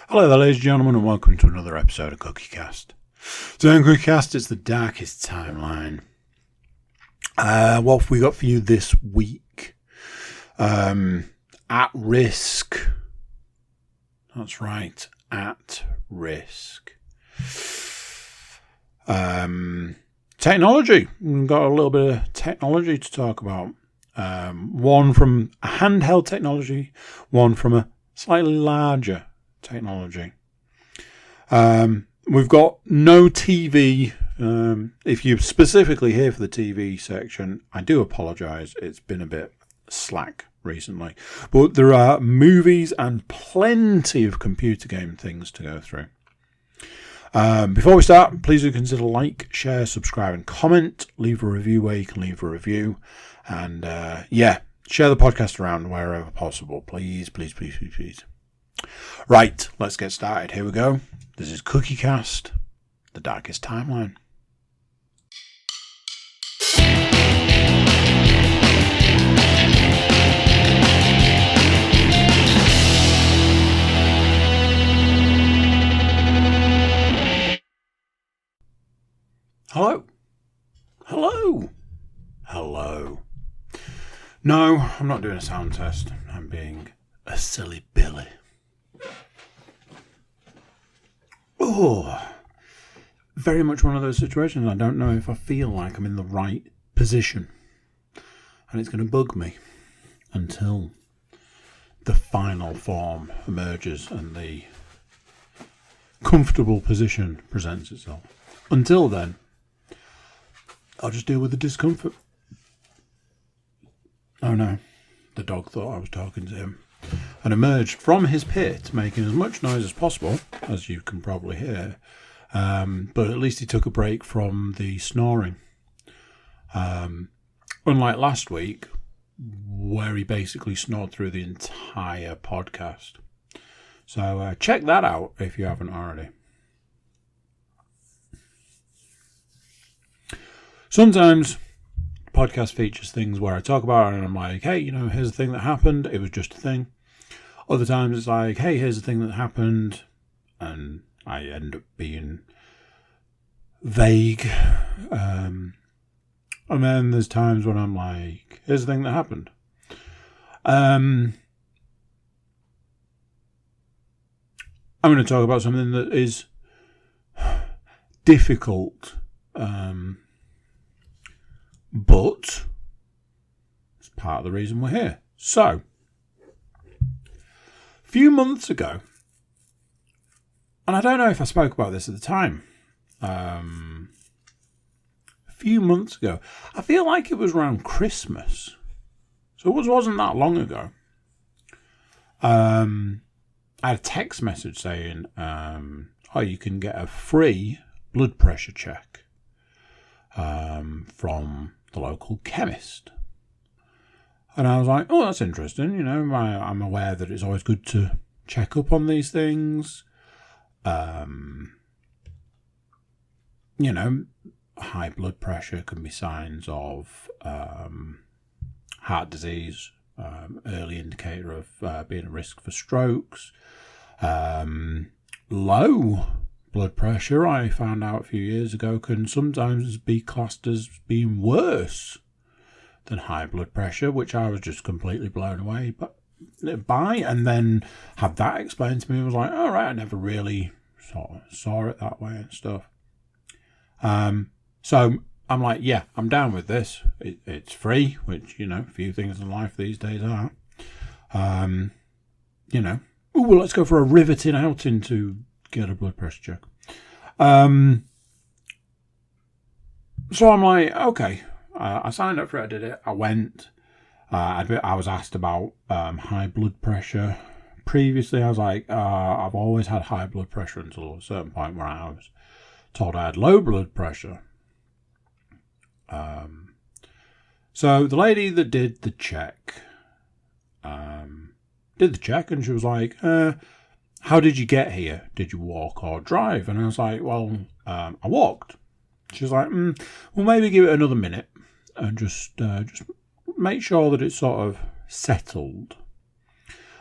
Hello there, ladies and gentlemen, and welcome to another episode of CookieCast. Today on CookieCast, it's the darkest timeline. What have we got for you this week? At risk. That's right, at risk. Technology. We've got a little bit of technology to talk about. One from a handheld technology, one from a slightly larger technology. We've got no TV. If you're specifically here for the TV section, I do apologise. It's been a bit slack recently. But there are movies and plenty of computer game things to go through. Before we start, please do consider like, share, subscribe and comment. Leave a review where you can leave a review. And share the podcast around wherever possible. Please, please, please, please, please. Right, let's get started. Here we go. This is CookieCast, the darkest timeline. Hello. Hello. Hello. No, I'm not doing a sound test. I'm being a silly Billy. Oh, very much one of those situations. I don't know if I feel like I'm in the right position. And it's going to bug me until the final form emerges and the comfortable position presents itself. Until then, I'll just deal with the discomfort. Oh no, the dog thought I was talking to him and emerged from his pit making as much noise as possible, as you can probably hear, but at least he took a break from the snoring. Unlike last week, where he basically snored through the entire podcast. So check that out if you haven't already. Sometimes podcast features things where I talk about it and I'm like, hey, here's the thing that happened. It was just a thing. Other times it's like, hey, here's the thing that happened. And I end up being vague. And then there's times when I'm like, here's the thing that happened. I'm going to talk about something that is difficult. But it's part of the reason we're here. So, a few months ago, and I don't know if I spoke about this at the time, a few months ago, I feel like it was around Christmas. So it wasn't that long ago. I had a text message saying, you can get a free blood pressure check from the local chemist. And I was like, oh, that's interesting. I'm aware that it's always good to check up on these things. High blood pressure can be signs of heart disease, early indicator of being at risk for strokes. Low blood pressure, I found out a few years ago, can sometimes be classed as being worse than high blood pressure, which I was just completely blown away by, and then had that explained to me. I was like, all right, I never really saw it that way and stuff. So I'm like, yeah, I'm down with this. It's free, which, a few things in life these days are. Let's go for a riveting outing to get a blood pressure check. So I'm like, okay, I signed up for it, I did it, I went. I was asked about high blood pressure. Previously, I was like, I've always had high blood pressure until a certain point where I was told I had low blood pressure. So the lady that did the check, and she was like, how did you get here? Did you walk or drive? And I was like, well, I walked. She was like, well, maybe give it another minute and just make sure that it's sort of settled.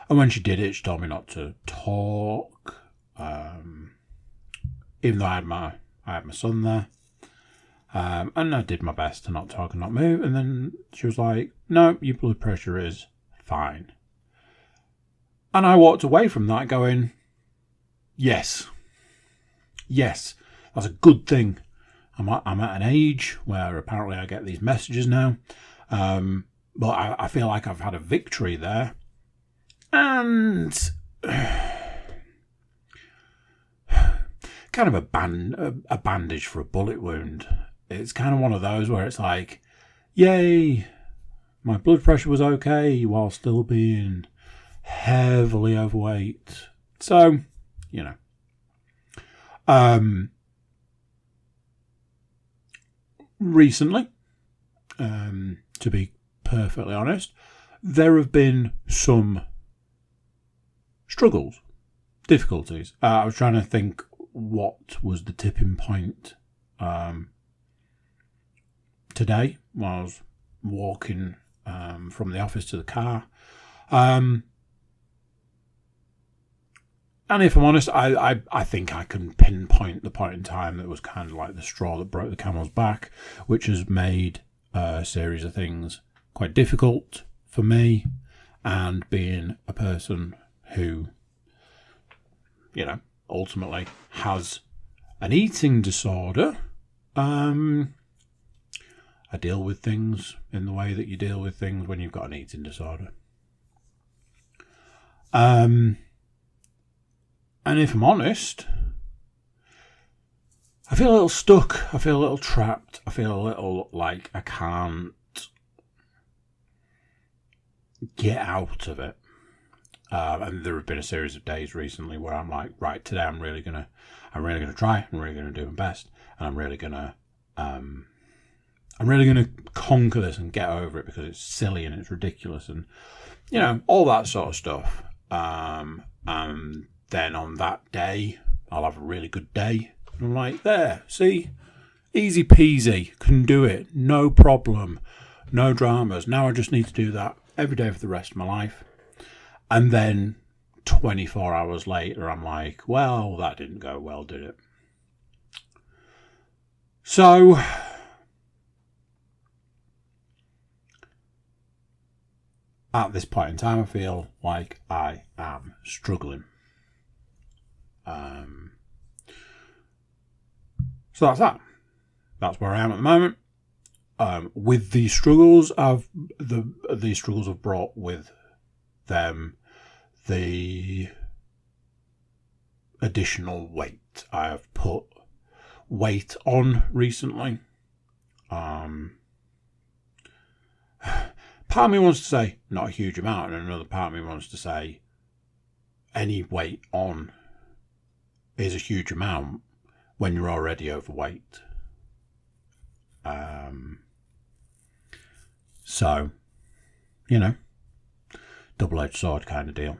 And when she did it, she told me not to talk even though I had my son there. And I did my best to not talk and not move. And then she was like, no, your blood pressure is fine. And I walked away from that going, yes, that's a good thing. I'm at an age where apparently I get these messages now. But I feel like I've had a victory there. And kind of a bandage for a bullet wound. It's kind of one of those where it's like, yay, my blood pressure was okay while still being heavily overweight. So, recently, to be perfectly honest, there have been some struggles, difficulties. I was trying to think what was the tipping point today when I was walking from the office to the car. And if I'm honest, I think I can pinpoint the point in time that was kind of like the straw that broke the camel's back, which has made a series of things quite difficult for me. And being a person who, ultimately has an eating disorder, I deal with things in the way that you deal with things when you've got an eating disorder. And if I'm honest, I feel a little stuck. I feel a little trapped. I feel a little like I can't get out of it. And there have been a series of days recently where I'm like, right, today I'm really gonna try. I'm really gonna do my best, and I'm really gonna conquer this and get over it because it's silly and it's ridiculous and all that sort of stuff. And then on that day, I'll have a really good day. And I'm like, there, see, easy peasy, can do it, no problem, no dramas. Now I just need to do that every day for the rest of my life. And then 24 hours later, I'm like, well, that didn't go well, did it? So at this point in time, I feel like I am struggling. So that's that. That's where I am at the moment. With these struggles, these struggles have brought with them the additional weight. I have put weight on recently. Part of me wants to say not a huge amount, and another part of me wants to say any weight on is a huge amount when you're already overweight. So, double-edged sword kind of deal.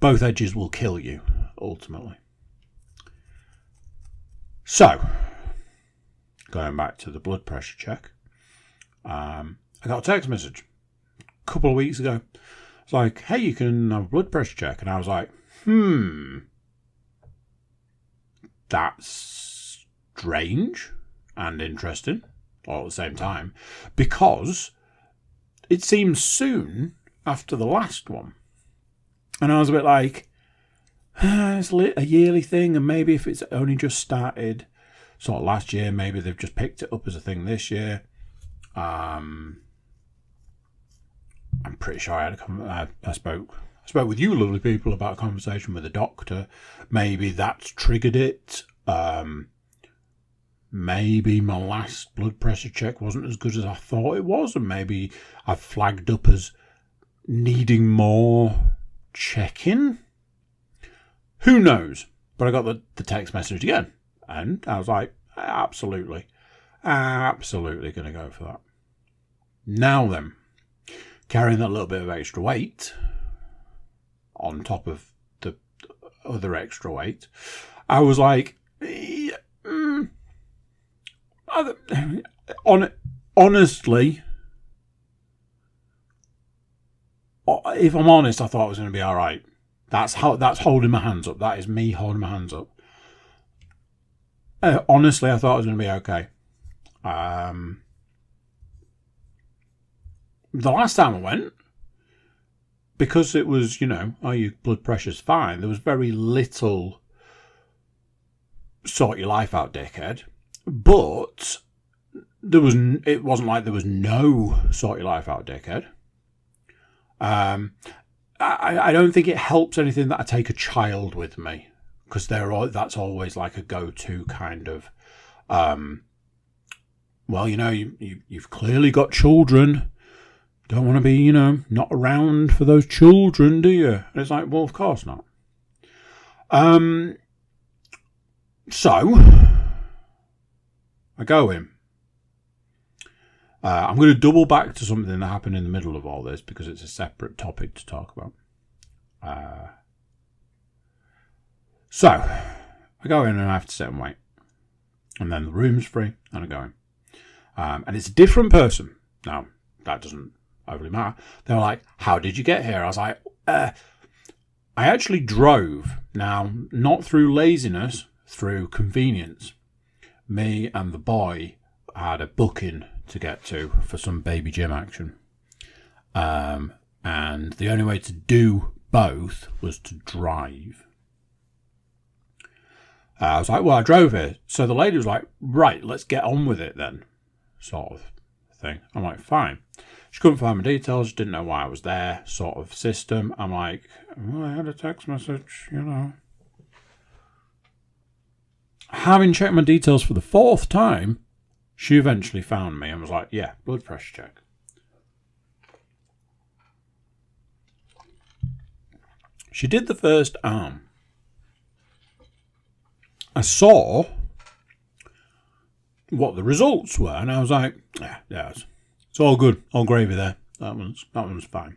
Both edges will kill you, ultimately. So, going back to the blood pressure check, I got a text message a couple of weeks ago. It's like, hey, you can have a blood pressure check. And I was like, that's strange and interesting all at the same time, because it seems soon after the last one. And I was a bit like, it's a yearly thing, and maybe if it's only just started sort of last year, maybe they've just picked it up as a thing this year. I'm pretty sure I spoke with you lovely people about a conversation with a doctor. Maybe that's triggered it. Maybe my last blood pressure check wasn't as good as I thought it was, and maybe I've flagged up as needing more checking. Who knows? But I got the text message again, and I was like, absolutely going to go for that. Now then, carrying that little bit of extra weight on top of the other extra weight, I was like, honestly, if I'm honest, I thought I was going to be all right. That's holding my hands up. That is me holding my hands up. Honestly, I thought it was going to be okay. The last time I went, because it was, oh, your blood pressure's fine, there was very little sort your life out, dickhead. But it wasn't like there was no sort your life out, dickhead. I don't think it helps anything that I take a child with me, because that's always like a go-to kind of, well, you've clearly got children. Don't want to be, not around for those children, do you? And it's like, well, of course not. So I go in. I'm going to double back to something that happened in the middle of all this because it's a separate topic to talk about. So I go in and I have to sit and wait. And then the room's free and I go in. And it's a different person. Now, that doesn't overly matter. They were like, how did you get here? I was like, I actually drove. Now, not through laziness, through convenience. Me and the boy had a booking to get to for some baby gym action. And the only way to do both was to drive. I was like, well, I drove here. So the lady was like, right, let's get on with it then, sort of thing. I'm like, fine. She couldn't find my details, didn't know why I was there, sort of system. I'm like, well, I had a text message, Having checked my details for the 4th time, she eventually found me and was like, yeah, blood pressure check. She did the first arm. I saw what the results were, and I was like, yeah, it's all good, all gravy there. That one's fine.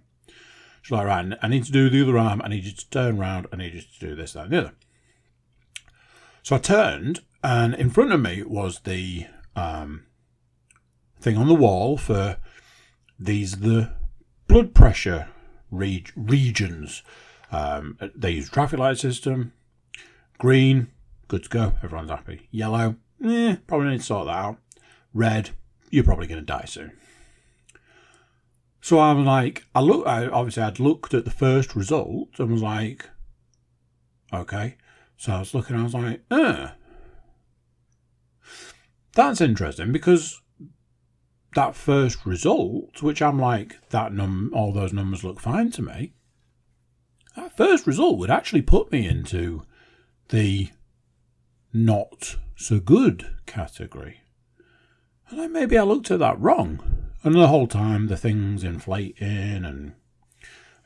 She's like, right, I need to do the other arm, I need you to turn around, I need you to do this, that, and the other. So I turned, and in front of me was the thing on the wall for the blood pressure regions. They use traffic light system. Green, good to go, everyone's happy. Yellow, probably need to sort that out. Red, you're probably going to die soon. So I was like, obviously I'd looked at the first result and was like, okay. So I was looking, I was like, that's interesting, because that first result, which I'm like, all those numbers look fine to me. That first result would actually put me into the not so good category. And then maybe I looked at that wrong. And the whole time the thing's inflating and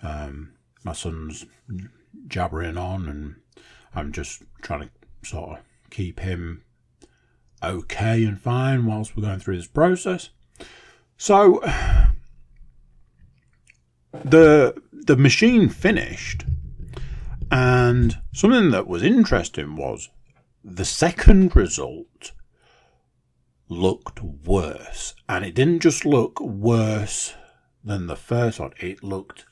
my son's jabbering on and I'm just trying to sort of keep him okay and fine whilst we're going through this process. So the machine finished, and something that was interesting was the second result looked worse, and it didn't just look worse than the first one, it looked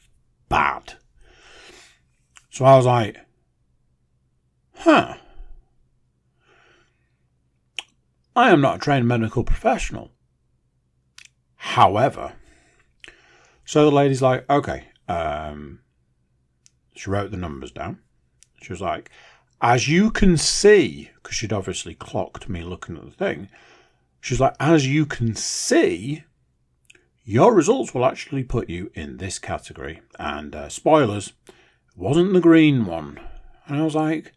bad. So I was like, I am not a trained medical professional. However, so the lady's like, okay, she wrote the numbers down. She was like, as you can see, because she'd obviously clocked me looking at the thing, she's like, as you can see, your results will actually put you in this category. And spoilers, it wasn't the green one. And I was like,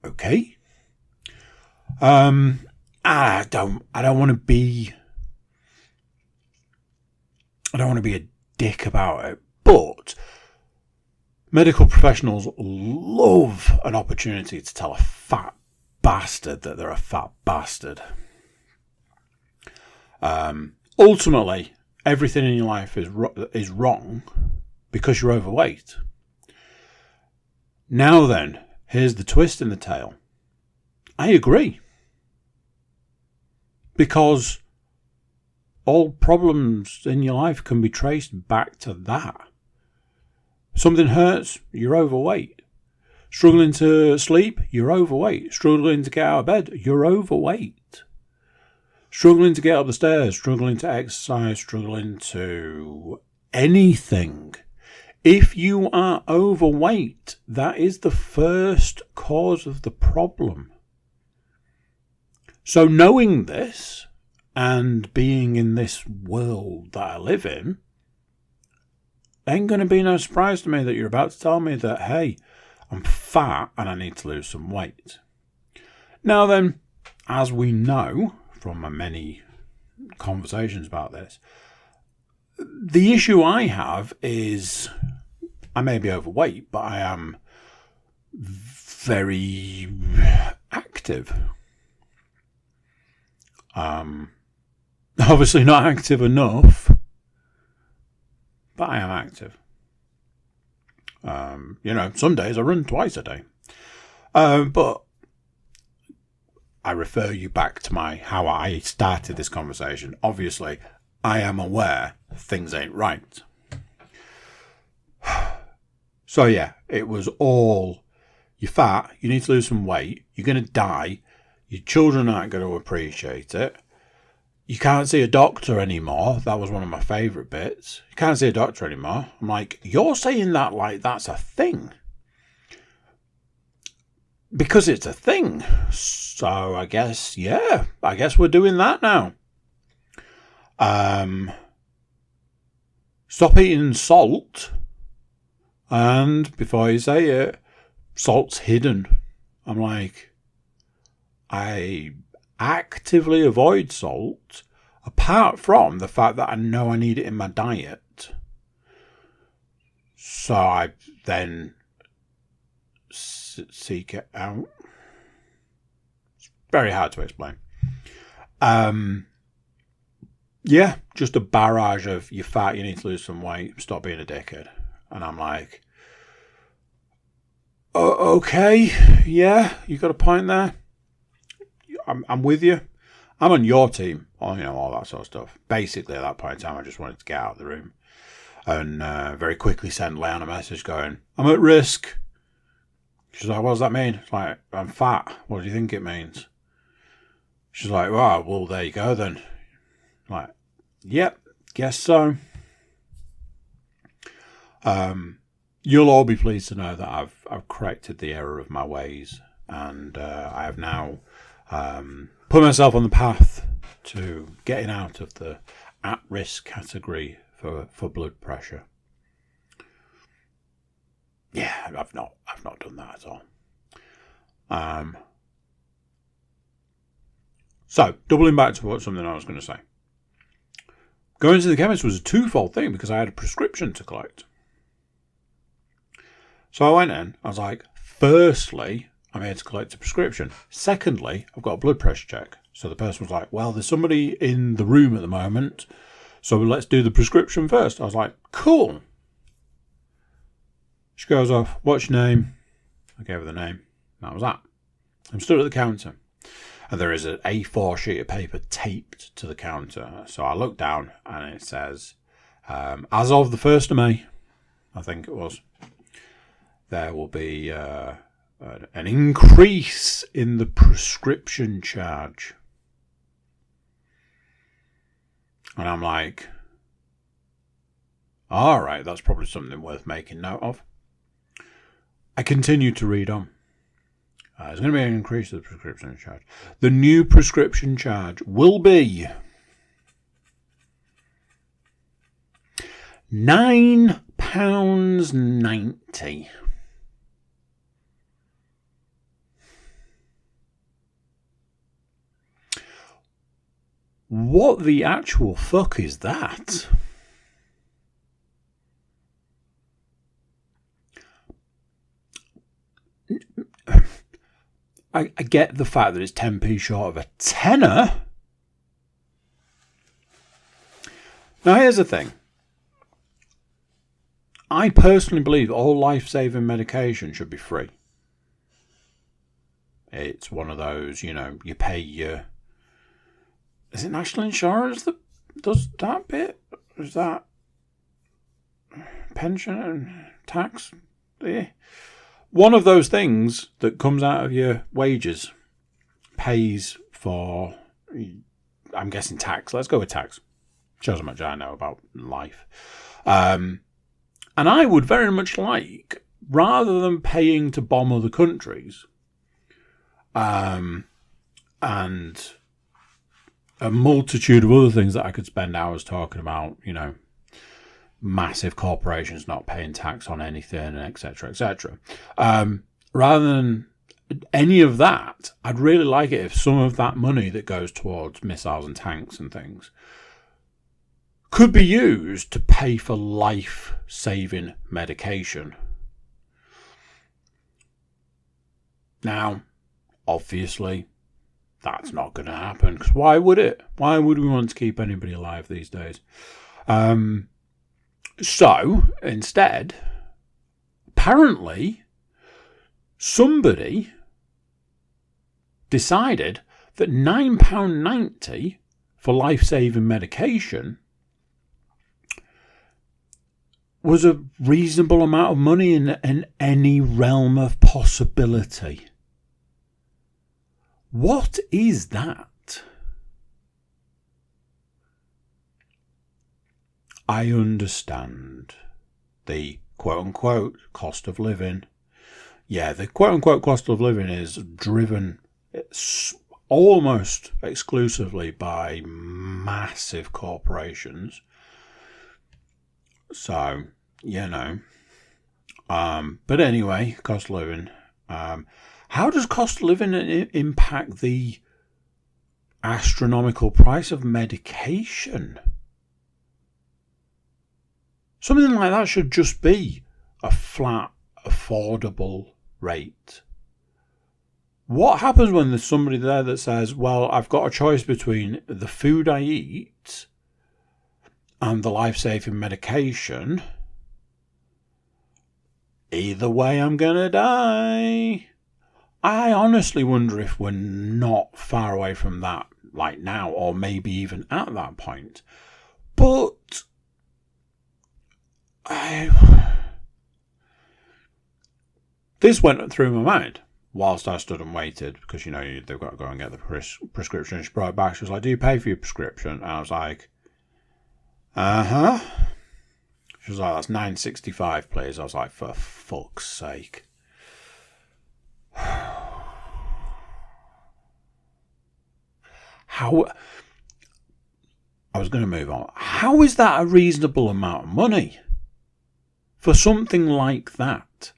okay. I don't want to be a dick about it, but medical professionals love an opportunity to tell a fat bastard that they're a fat bastard. Ultimately, everything in your life is wrong because you're overweight. Now then, here's the twist in the tale. I agree. Because all problems in your life can be traced back to that. Something hurts, you're overweight. Struggling to sleep, you're overweight. Struggling to get out of bed, you're overweight. Struggling to get up the stairs, struggling to exercise, struggling to anything. If you are overweight, that is the first cause of the problem. So knowing this and being in this world that I live in, ain't going to be no surprise to me that you're about to tell me that, hey, I'm fat and I need to lose some weight. Now then, as we know from my many conversations about this, the issue I have is I may be overweight, but I am very active. Obviously not active enough, but I am active. Some days I run twice a day. But I refer you back to how I started this conversation. Obviously, I am aware things ain't right. So yeah, it was all, you're fat, you need to lose some weight, you're going to die, your children aren't going to appreciate it, you can't see a doctor anymore. That was one of my favourite bits. You can't see a doctor anymore. I'm like, you're saying that like that's a thing. Because it's a thing. So I guess we're doing that now. Stop eating salt. And before you say it, salt's hidden. I'm like, I actively avoid salt, apart from the fact that I know I need it in my diet. So I then seek it out. It's very hard to explain. Just a barrage of, you're fat, you need to lose some weight, stop being a dickhead. And I'm like, okay, yeah, you got a point there. I'm with you. I'm on your team. All that sort of stuff. Basically, at that point in time, I just wanted to get out of the room. And very quickly sent Leanne a message going, I'm at risk. She's like, what does that mean? It's like, I'm fat. What do you think it means? She's like, well, there you go then. I'm like, yep, guess so. You'll all be pleased to know that I've corrected the error of my ways. And I have now put myself on the path to getting out of the at-risk category for blood pressure. Yeah, I've not done that at all. So doubling back to something I was going to say. Going to the chemist was a twofold thing because I had a prescription to collect. So I went in. I was like, firstly, I'm here to collect a prescription. Secondly, I've got a blood pressure check. So the person was like, well, there's somebody in the room at the moment, so let's do the prescription first. I was like, cool. She goes off, what's your name? I gave her the name. That was that. I'm stood at the counter. And there is an A4 sheet of paper taped to the counter. So I look down and it says, as of the 1st of May, I think it was, there will be an increase in the prescription charge. And I'm like, all right, that's probably something worth making note of. I continue to read on. There's going to be an increase in the prescription charge. The new prescription charge will be £9.90. What the actual fuck is that? I get the fact that it's 10p short of a tenner. Now here's the thing. I personally believe all life-saving medication should be free. It's one of those, you pay your... Is it national insurance that does that bit? Or is that pension tax. One of those things that comes out of your wages pays for, I'm guessing, tax. Let's go with tax. Shows how much I know about life. And I would very much like, rather than paying to bomb other countries, and a multitude of other things that I could spend hours talking about, massive corporations not paying tax on anything, etc., etc. Rather than any of that, I'd really like it if some of that money that goes towards missiles and tanks and things could be used to pay for life-saving medication. Now, obviously, that's not going to happen, because why would it? Why would we want to keep anybody alive these days? So, instead, apparently, somebody decided that £9.90 for life-saving medication was a reasonable amount of money in any realm of possibility. What is that? I understand the quote-unquote cost of living. Yeah, the quote-unquote cost of living is driven almost exclusively by massive corporations. So, but anyway, cost of living. How does cost of living impact the astronomical price of medication? Something like that should just be a flat, affordable rate. What happens when there's somebody there that says, well, I've got a choice between the food I eat and the life-saving medication? Either way, I'm going to die. I honestly wonder if we're not far away from that, like now, or maybe even at that point. But this went through my mind whilst I stood and waited, because, they've got to go and get the prescription. She brought it back. She was like, do you pay for your prescription? And I was like, uh-huh. She was like, that's $9.65, please. I was like, for fuck's sake. How? I was going to move on. How is that a reasonable amount of money for something like that?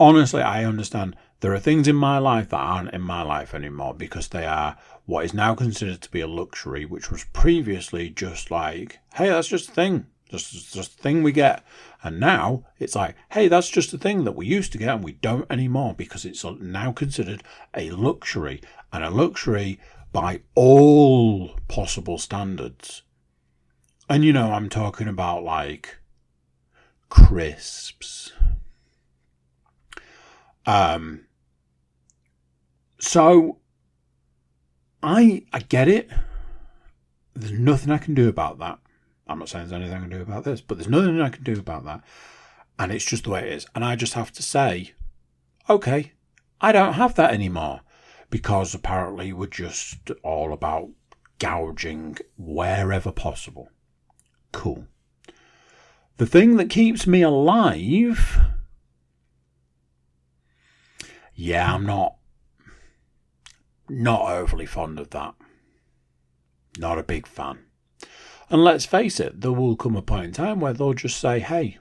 Honestly, I understand there are things in my life that aren't in my life anymore because they are what is now considered to be a luxury, which was previously just like, hey, that's just a thing. Just a thing we get. And now it's like, hey, that's just a thing that we used to get and we don't anymore because it's now considered a luxury. And a luxury by all possible standards. And, I'm talking about like crisps. So I get it. There's nothing I can do about that. I'm not saying there's anything I can do about this, but there's nothing I can do about that. And it's just the way it is. And I just have to say, okay, I don't have that anymore. Because apparently we're just all about gouging wherever possible. Cool. The thing that keeps me alive, I'm not overly fond of that. Not a big fan. And let's face it, there will come a point in time where they'll just say, hey,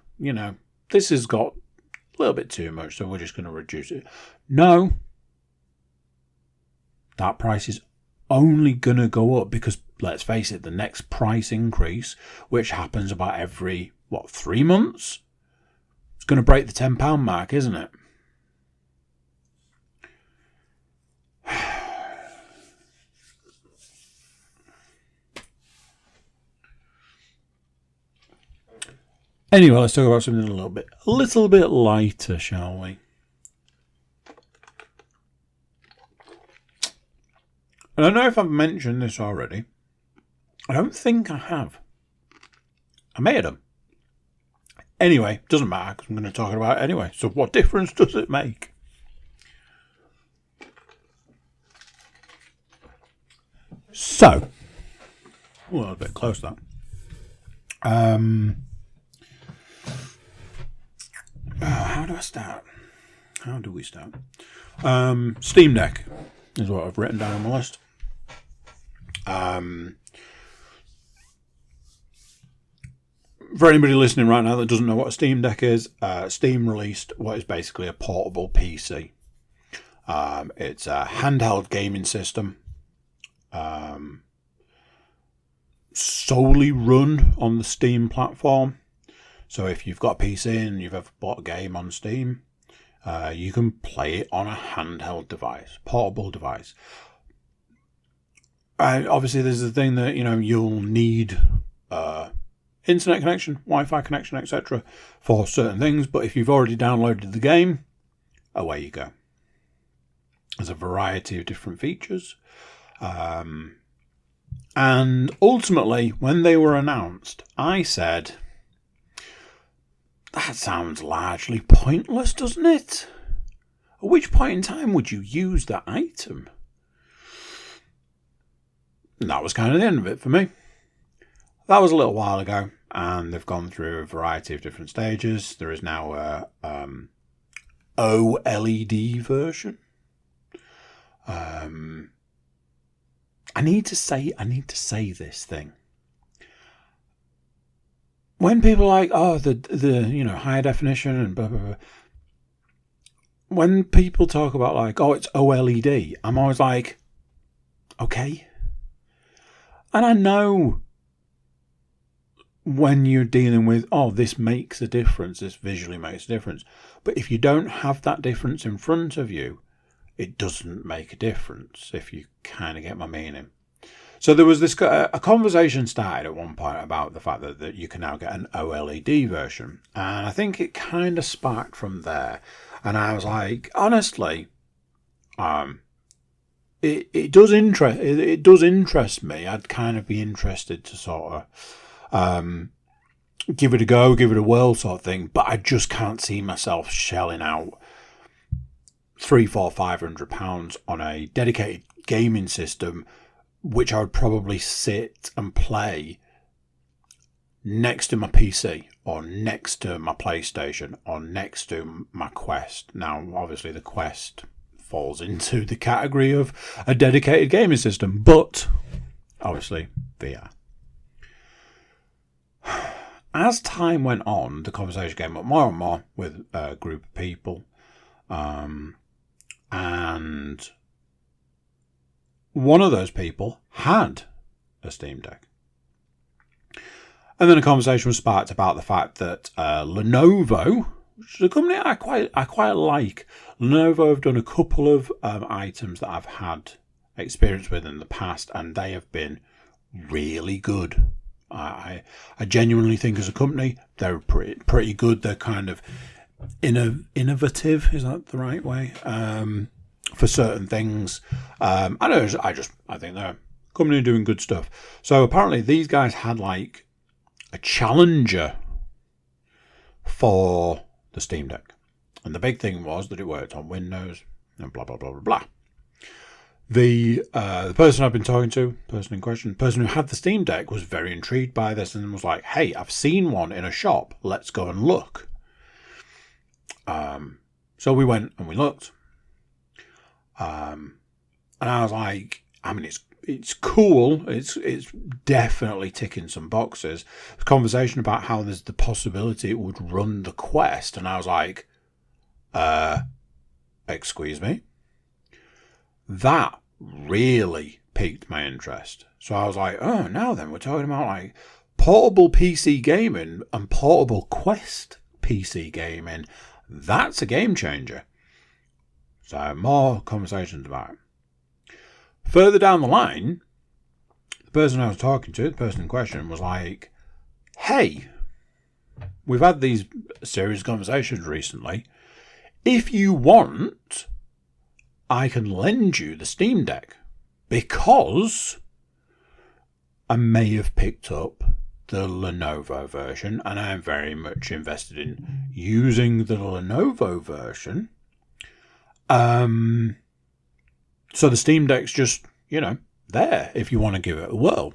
this has got a little bit too much, so we're just going to reduce it. No. That price is only going to go up because, let's face it, the next price increase, which happens about every, 3 months? It's going to break the £10 mark, isn't it? Anyway, let's talk about something a little bit lighter, shall we? And I don't know if I've mentioned this already. I don't think I have. I may have done. Anyway, doesn't matter because I'm going to talk about it anyway. So what difference does it make? So, a bit close that. How do I start? How do we start? Steam Deck is what I've written down on my list. For anybody listening right now that doesn't know what a Steam Deck is, Steam released what is basically a portable PC. It's a handheld gaming system, solely run on the Steam platform. So if you've got a PC and you've ever bought a game on Steam, you can play it on a handheld device, portable device. Obviously, there's the thing that you'll need internet connection, Wi-Fi connection, etc. for certain things. But if you've already downloaded the game, away you go. There's a variety of different features. And ultimately, when they were announced, I said, that sounds largely pointless, doesn't it? At which point in time would you use that item? And that was kind of the end of it for me. That was a little while ago, and they've gone through a variety of different stages. There is now a OLED version. I need to say this thing. When people are like, oh, the higher definition and blah blah blah. When people talk about like, oh, it's OLED, I'm always like, okay. And I know when you're dealing with, oh, this makes a difference, this visually makes a difference. But if you don't have that difference in front of you, it doesn't make a difference, if you kind of get my meaning. So there was a conversation started at one point about the fact that you can now get an OLED version. And I think it kind of sparked from there. And I was like, honestly, it does interest me. I'd kind of be interested to sort of give it a go, give it a whirl sort of thing. But I just can't see myself shelling out £300-500 on a dedicated gaming system, which I would probably sit and play next to my PC or next to my PlayStation or next to my Quest. Now, obviously, the Quest falls into the category of a dedicated gaming system, but obviously VR. As time went on, the conversation came up more and more with a group of people, and one of those people had a Steam Deck. And then a conversation was sparked about the fact that Lenovo, which is a company I quite like. Lenovo have done a couple of items that I've had experience with in the past, and they have been really good. I genuinely think as a company they're pretty good. They're kind of innovative. Is that the right way? For certain things, I think they're a company doing good stuff. So apparently these guys had like a challenger for the Steam Deck, and the big thing was that it worked on Windows and blah blah blah blah blah. The person I've been talking to, person who had the Steam Deck, was very intrigued by this and was like, "Hey, I've seen one in a shop. Let's go and look." So we went and we looked. And I was like, I mean, it's cool. It's definitely ticking some boxes. There's conversation about how there's the possibility it would run the Quest, and I was like, excuse me? That really piqued my interest. So I was like, oh, now then, we're talking about like portable PC gaming and portable Quest PC gaming. That's a game changer. So more conversations about it. Further down the line, the person I was talking to, the person in question, was like, hey, we've had these series of conversations recently. If you want, I can lend you the Steam Deck, because I may have picked up the Lenovo version, and I am very much invested in using the Lenovo version. So the Steam Deck's just, there if you want to give it a whirl.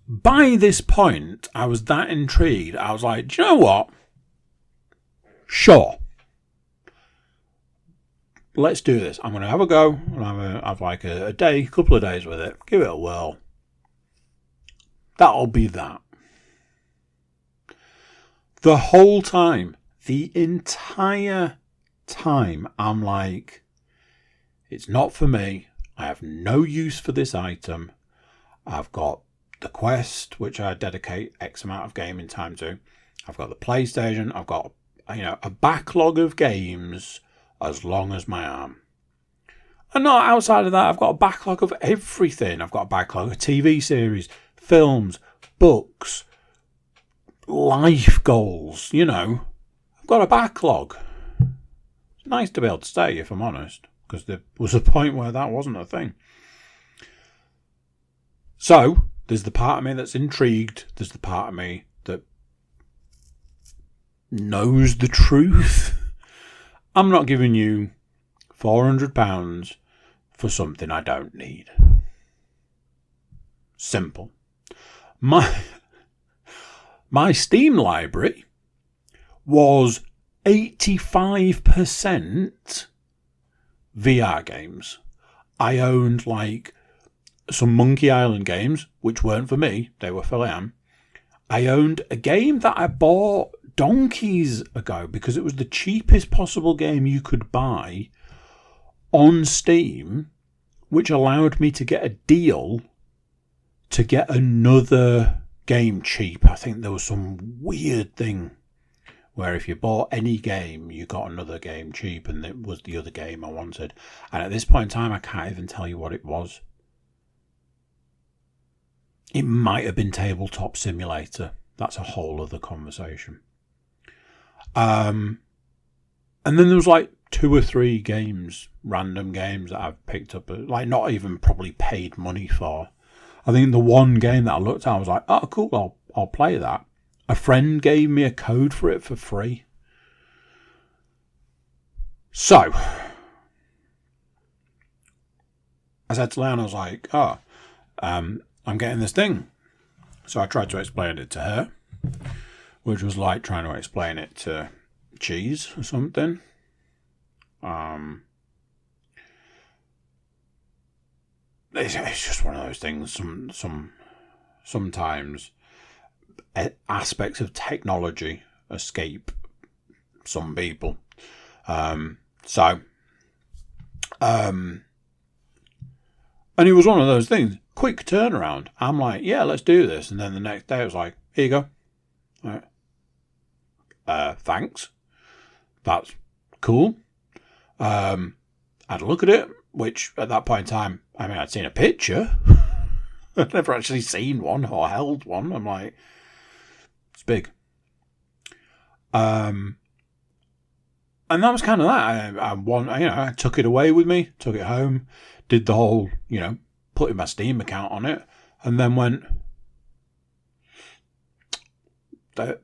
By this point, I was that intrigued. I was like, do you know what? Sure. Let's do this. I'm going to have a go and have like a couple of days with it. Give it a whirl. That'll be that. The whole time, the entire time, I'm like, it's not for me. I have no use for this item. I've got the Quest, which I dedicate X amount of gaming time to. I've got the PlayStation. I've got, a backlog of games as long as my arm. And not outside of that, I've got a backlog of everything. I've got a backlog of TV series, films, books, life goals, I've got a backlog. It's nice to be able to say, if I'm honest, because there was a point where that wasn't a thing. So, there's the part of me that's intrigued. There's the part of me that knows the truth. I'm not giving you £400 for something I don't need. Simple. My Steam library was 85% VR games. I owned some Monkey Island games, which weren't for me. They were for Liam. I owned a game that I bought donkeys ago because it was the cheapest possible game you could buy on Steam, which allowed me to get a deal to get another game cheap. I think there was some weird thing where if you bought any game, you got another game cheap, and it was the other game I wanted. And at this point in time, I can't even tell you what it was. It might have been Tabletop Simulator. That's a whole other conversation. And then there was 2 or 3 games, random games that I've picked up, not even probably paid money for. I think the one game that I looked at, I was like, oh, cool, I'll play that. A friend gave me a code for it for free. So, I said to Leanne, I was like, I'm getting this thing. So I tried to explain it to her, which was like trying to explain it to Cheese or something. It's just one of those things. Sometimes aspects of technology escape some people. And it was one of those things. Quick turnaround. I'm like, yeah, let's do this. And then the next day I was like, here you go. All right. Thanks. That's cool. I had a look at it, which at that point in time, I'd seen a picture. I'd never actually seen one or held one. I'm like, it's big. And that was kind of that. I took it away with me, took it home, did the whole, putting my Steam account on it, and then went,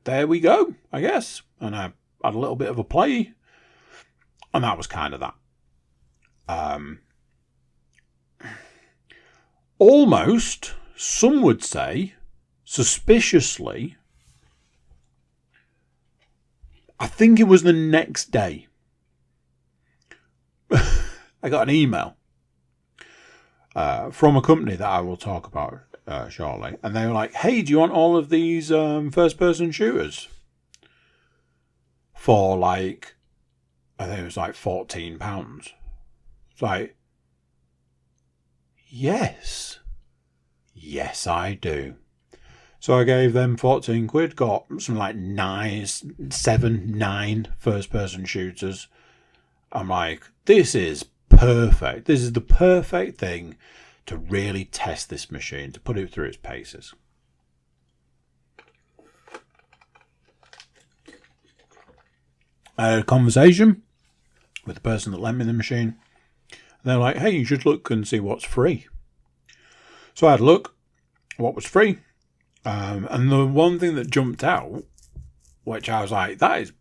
there we go, I guess. And I had a little bit of a play, and that was kind of that. Almost, some would say, suspiciously, I think it was the next day, I got an email from a company that I will talk about shortly. And they were like, hey, do you want all of these first-person shooters? For I think it was £14. It's like, yes. Yes, I do. So I gave them 14 quid, got something like 9 first-person shooters. I'm like, this is perfect. This is the perfect thing to really test this machine, to put it through its paces. I had a conversation with the person that lent me the machine. They're like, hey, you should look and see what's free. So I had a look what was free. And the one thing that jumped out, which I was like, that is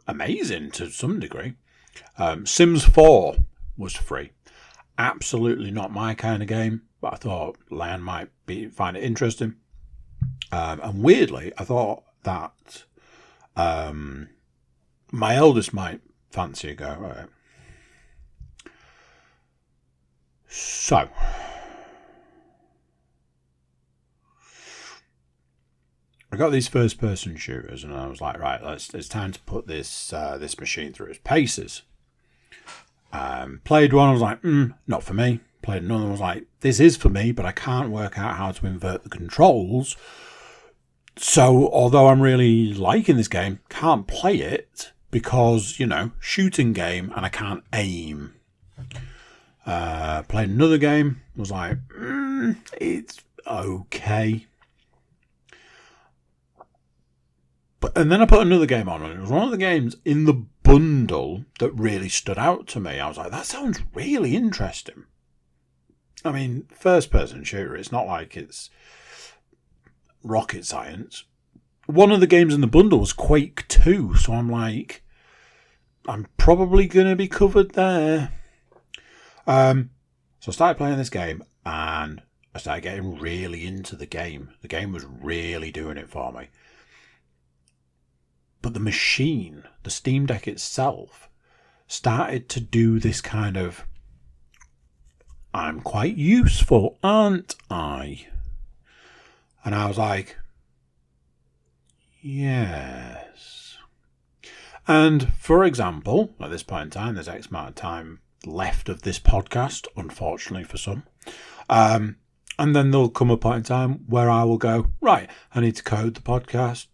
amazing to some degree. Sims 4 was free. Absolutely not my kind of game, but I thought Lan might find it interesting. And weirdly, I thought that my eldest might fancy a go. Right. So, I got these first-person shooters, and I was like, right, it's time to put this this machine through its paces. Played one, I was like, not for me. Played another, I was like, this is for me, but I can't work out how to invert the controls. So, although I'm really liking this game, can't play it because, shooting game, and I can't aim. Played another game, was like, it's okay. And then I put another game on, and it was one of the games in the bundle that really stood out to me. I was like, that sounds really interesting. I mean, first-person shooter, it's not like it's rocket science. One of the games in the bundle was Quake 2, so I'm like, I'm probably going to be covered there. So I started playing this game, and I started getting really into the game. The game was really doing it for me. But the machine, the Steam Deck itself, started to do this kind of, I'm quite useful, aren't I? And I was like, yes. And for example, at this point in time, there's X amount of time left of this podcast, unfortunately for some. And then there'll come a point in time where I will go, right, I need to code the podcast,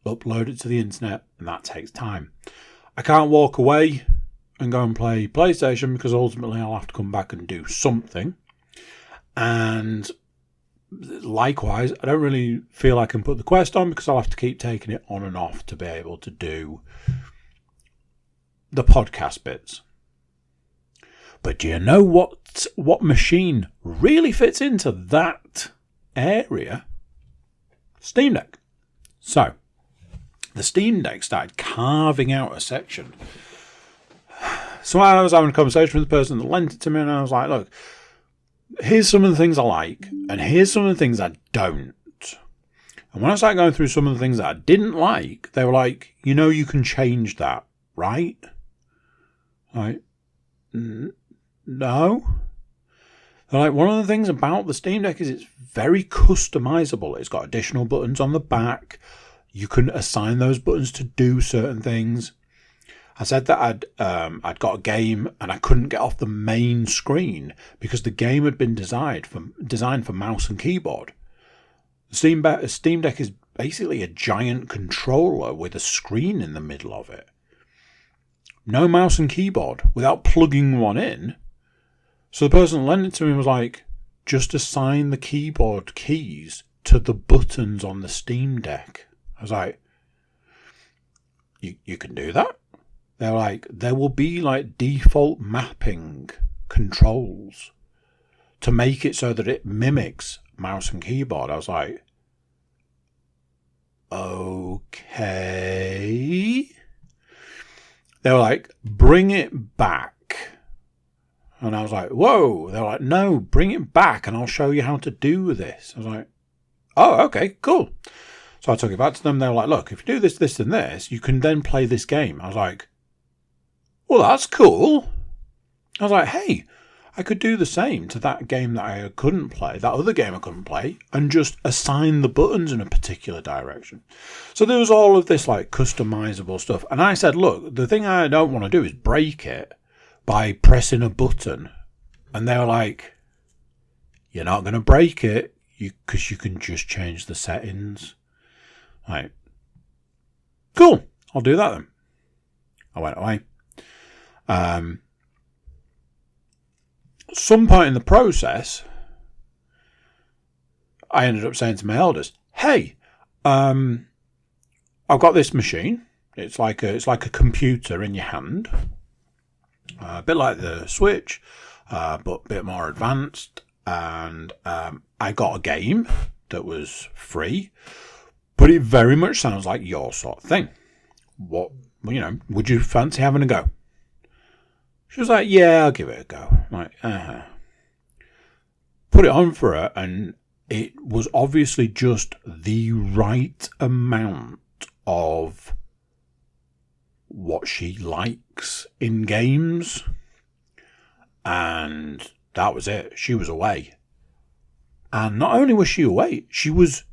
upload it to the internet, and that takes time. I can't walk away and go and play PlayStation because ultimately I'll have to come back and do something. And likewise, I don't really feel I can put the Quest on because I'll have to keep taking it on and off to be able to do the podcast bits. But do you know what machine really fits into that area? Steam Deck. So, the Steam Deck started carving out a section. So I was having a conversation with the person that lent it to me, and I was like, look, here's some of the things I like, and here's some of the things I don't. And when I started going through some of the things that I didn't like, they were like, you can change that, right? Like, no. They're like, one of the things about the Steam Deck is it's very customizable. It's got additional buttons on the back. You can assign those buttons to do certain things. I said that I'd got a game and I couldn't get off the main screen because the game had been designed for mouse and keyboard. The Steam Deck is basically a giant controller with a screen in the middle of it. No mouse and keyboard without plugging one in. So the person that lent it to me was like, just assign the keyboard keys to the buttons on the Steam Deck. I was like, you can do that? They're like, there will be like default mapping controls to make it so that it mimics mouse and keyboard. I was like, okay. They were like, bring it back. And I was like, whoa. They're like, no, bring it back and I'll show you how to do this. I was like, oh, okay, cool. So I took it back to them. They were like, look, if you do this, this, and this, you can then play this game. I was like, well, that's cool. I was like, hey, I could do the same to that game that I couldn't play, that other game I couldn't play, and just assign the buttons in a particular direction. So there was all of this like customizable stuff. And I said, look, the thing I don't want to do is break it by pressing a button. And they were like, you're not going to break it because you can just change the settings. Right. Cool. I'll do that then. I went away. Some point in the process, I ended up saying to my eldest, hey, I've got this machine. It's like a computer in your hand. A bit like the Switch, but a bit more advanced. And I got a game. that was free, but it very much sounds like your sort of thing. What, would you fancy having a go? She was like, yeah, I'll give it a go. I'm like, Put it on for her, and it was obviously just the right amount of what she likes in games. And that was it. She was away. And not only was she away, she was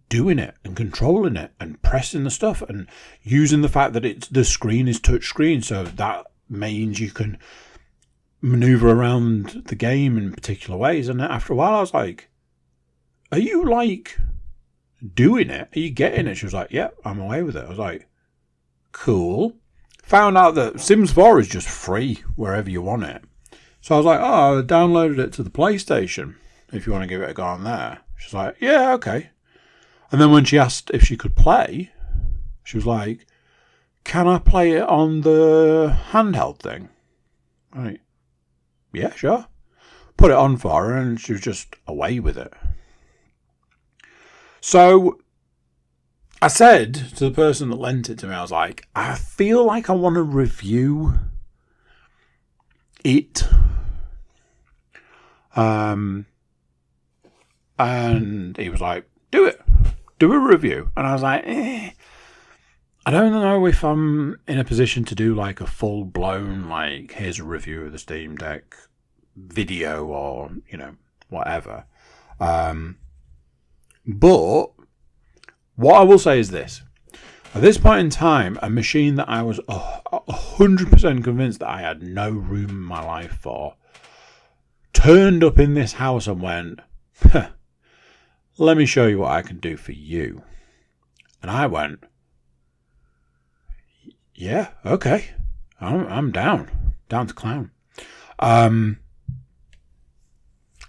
doing it and controlling it and pressing the stuff and using the fact that the screen is touch screen. So that means you can maneuver around the game in particular ways. And after a while, I was like, are you like doing it? Are you getting it? She was like, yeah, I'm away with it. I was like, cool. Found out that Sims 4 is just free wherever you want it. So I was like, I downloaded it to the PlayStation. If you want to give it a go on there. She's like, yeah, okay. And then when she asked if she could play, she was like, can I play it on the handheld thing? Right. Yeah, sure. Put it on for her and she was just away with it. So I said to the person that lent it to me, I was like, I feel like I want to review it. And he was like, do it. Do a review. And I was like, I don't know if I'm in a position to do like a full-blown, like, here's a review of the Steam Deck video or, whatever. But what I will say is this. At this point in time, a machine that I was 100% convinced that I had no room in my life for turned up in this house and went, let me show you what I can do for you. And I went, yeah, okay. I'm down. Down to clown.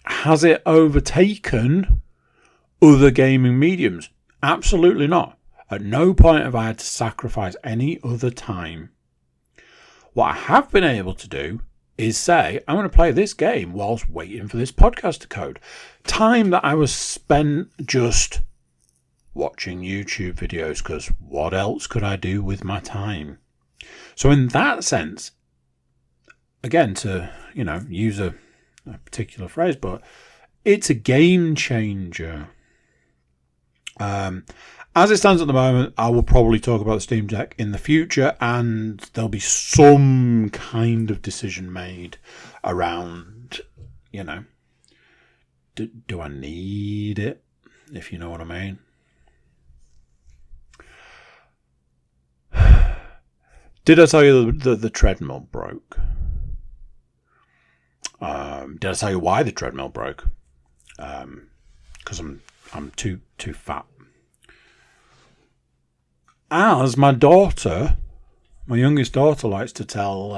Has it overtaken other gaming mediums? Absolutely not. At no point have I had to sacrifice any other time. What I have been able to do is say, I'm going to play this game whilst waiting for this podcast to code. Time that I was spent just watching YouTube videos, because what else could I do with my time? So in that sense, again, to, use a particular phrase, but it's a game changer. As it stands at the moment, I will probably talk about the Steam Deck in the future, and there'll be some kind of decision made around, do I need it, if you know what I mean? Did I tell you the treadmill broke? Did I tell you why the treadmill broke? Because I'm too fat. As my daughter, my youngest daughter, likes to tell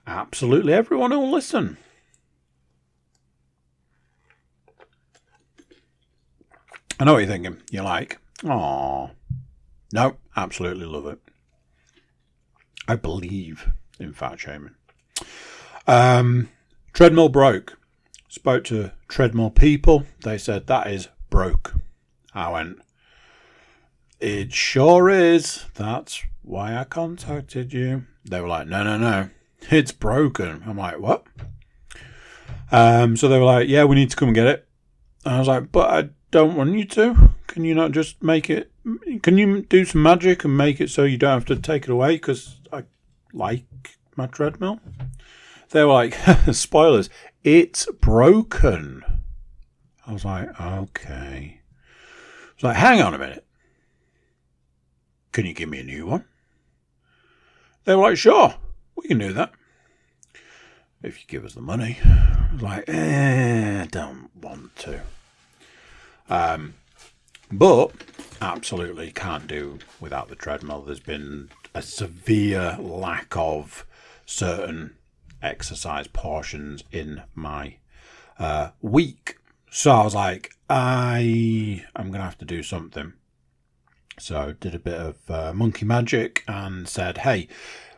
absolutely everyone who will listen. I know what you're thinking. You're like, "Aw." No, absolutely love it. I believe in fat shaming. Treadmill broke. Spoke to treadmill people. They said, that is broke. I went, it sure is. That's why I contacted you. They were like, no. It's broken. I'm like, what? So they were like, yeah, we need to come and get it. And I was like, but I don't want you to. Can you not just make it? Can you do some magic and make it so you don't have to take it away? Because I like my treadmill. They were like, spoilers, it's broken. I was like, okay. I was like, hang on a minute. Can you give me a new one? They were like, sure, we can do that. If you give us the money. I was like, I don't want to. But absolutely can't do without the treadmill. There's been a severe lack of certain exercise portions in my week. So I was like, I'm going to have to do something. So did a bit of monkey magic and said, hey,